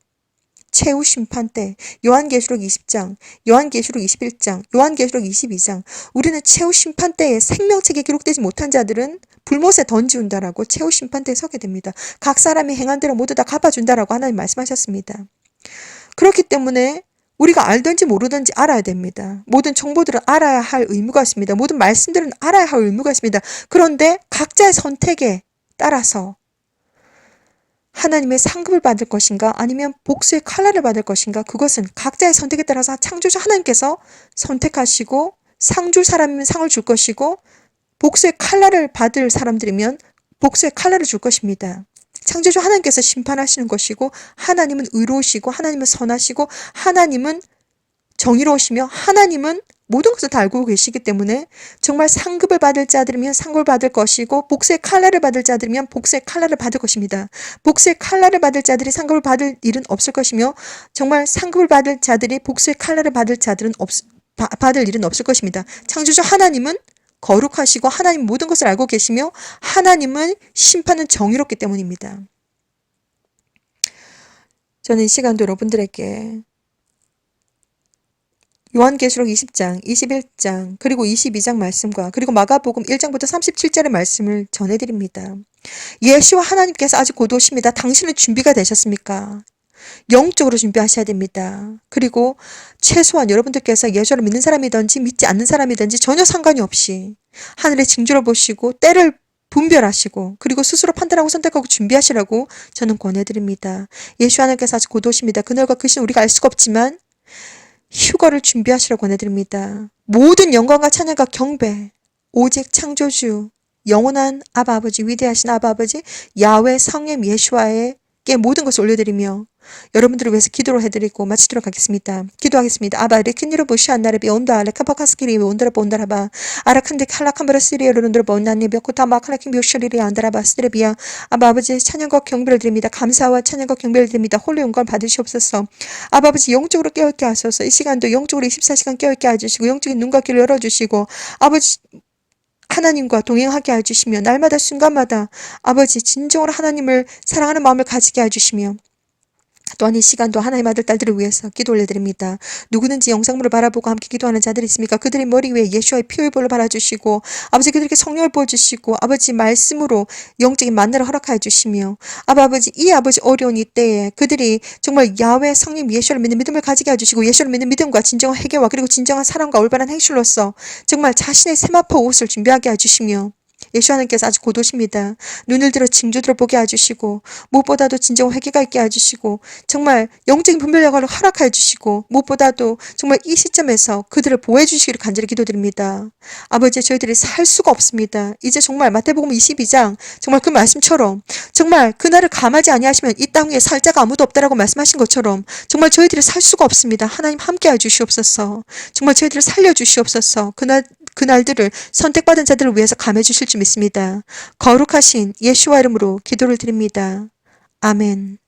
최후 심판대, 요한계시록 20장, 요한계시록 21장, 요한계시록 22장. 우리는 최후 심판대에 생명책에 기록되지 못한 자들은 불못에 던지운다라고 최후 심판대에 서게 됩니다. 각 사람이 행한 대로 모두 다 갚아준다라고 하나님 말씀하셨습니다. 그렇기 때문에 우리가 알든지 모르든지 알아야 됩니다. 모든 정보들은 알아야 할 의무가 있습니다. 모든 말씀들은 알아야 할 의무가 있습니다. 그런데 각자의 선택에 따라서 하나님의 상급을 받을 것인가 아니면 복수의 칼날을 받을 것인가 그것은 각자의 선택에 따라서 창조주 하나님께서 선택하시고 상 줄 사람이면 상을 줄 것이고 복수의 칼날을 받을 사람들이면 복수의 칼날을 줄 것입니다. 창조주 하나님께서 심판하시는 것이고 하나님은 의로우시고 하나님은 선하시고 하나님은 정의로우시며 하나님은 모든 것을 다 알고 계시기 때문에 정말 상급을 받을 자들이면 상급을 받을 것이고 복수의 칼날을 받을 자들이면 복수의 칼날을 받을 것입니다. 복수의 칼날을 받을 자들이 상급을 받을 일은 없을 것이며 정말 상급을 받을 자들이 복수의 칼날을 받을 일은 없을 것입니다. 창조주 하나님은 거룩하시고 하나님 모든 것을 알고 계시며 하나님은 심판은 정의롭기 때문입니다. 저는 이 시간도 여러분들에게 요한계시록 20장, 21장, 그리고 22장 말씀과 그리고 마가복음 1장부터 37절의 말씀을 전해드립니다. 예수와 하나님께서 아직 곧 오십니다. 당신은 준비가 되셨습니까? 영적으로 준비하셔야 됩니다. 그리고 최소한 여러분들께서 예수를 믿는 사람이든지 믿지 않는 사람이든지 전혀 상관이 없이 하늘의 징조를 보시고 때를 분별하시고 그리고 스스로 판단하고 선택하고 준비하시라고 저는 권해드립니다. 예수 하나님께서 아직 곧 오십니다. 그날과 그 시는 우리가 알 수가 없지만 휴거를 준비하시라고 권해드립니다. 모든 영광과 찬양과 경배 오직 창조주 영원한 아바 아버지 위대하신 아바 아버지 야훼 성령 예수와에게 모든 것을 올려드리며 여러분들을 위해서 기도를 해드리고 마치도록 하겠습니다. 기도하겠습니다. 아바 레키니로 보시안나레비 온다 레카바카스키리 온다라 본다라바 아라칸데 칼라칸바라시리에 론드로 본나니 벽고타 마칼라킨 묘셔리리 안다라바 스드레비아 아바 아버지 찬양과 경배를 드립니다. 감사와 찬양과 경배를 드립니다. 홀로 영광을 받으시옵소서. 아바 아버지 영적으로 깨어있게 하소서. 이 시간도 영적으로 24시간 깨어있게 해주시고 영적인 눈과 귀를 열어주시고 아버지 하나님과 동행하게 해주시며 날마다 순간마다 아버지 진정으로 하나님을 사랑하는 마음을 가지게 해주시며 또한 이 시간도 하나님 아들 딸들을 위해서 기도 올려드립니다. 누구든지 영상물을 바라보고 함께 기도하는 자들이 있습니까? 그들의 머리 위에 예수와의 피의 볼을 발아주시고 아버지 그들에게 성령을 부어주시고 아버지 말씀으로 영적인 만나를 허락하여 주시며 아버지 이 아버지 어려운 이때에 그들이 정말 야훼 성령 예수를 믿는 믿음을 가지게 해주시고 예수를 믿는 믿음과 진정한 회개와 그리고 진정한 사랑과 올바른 행실로서 정말 자신의 세마포 옷을 준비하게 해주시며 예수 하나님께서 아직 곧 오십니다. 눈을 들어 징조들을 보게 해주시고 무엇보다도 진정 회개가 있게 해주시고 정말 영적인 분별력을 허락해 주시고 무엇보다도 정말 이 시점에서 그들을 보호해 주시기를 간절히 기도드립니다. 아버지 저희들이 살 수가 없습니다. 이제 정말 마태복음 22장 정말 그 말씀처럼 정말 그날을 감하지 아니하시면 이 땅 위에 살 자가 아무도 없다라고 말씀하신 것처럼 정말 저희들이 살 수가 없습니다. 하나님 함께 해주시옵소서. 정말 저희들을 살려주시옵소서. 그날들을 선택받은 자들을 위해서 감해 주실 줄 믿습니다. 거룩하신 예수와 이름으로 기도를 드립니다. 아멘.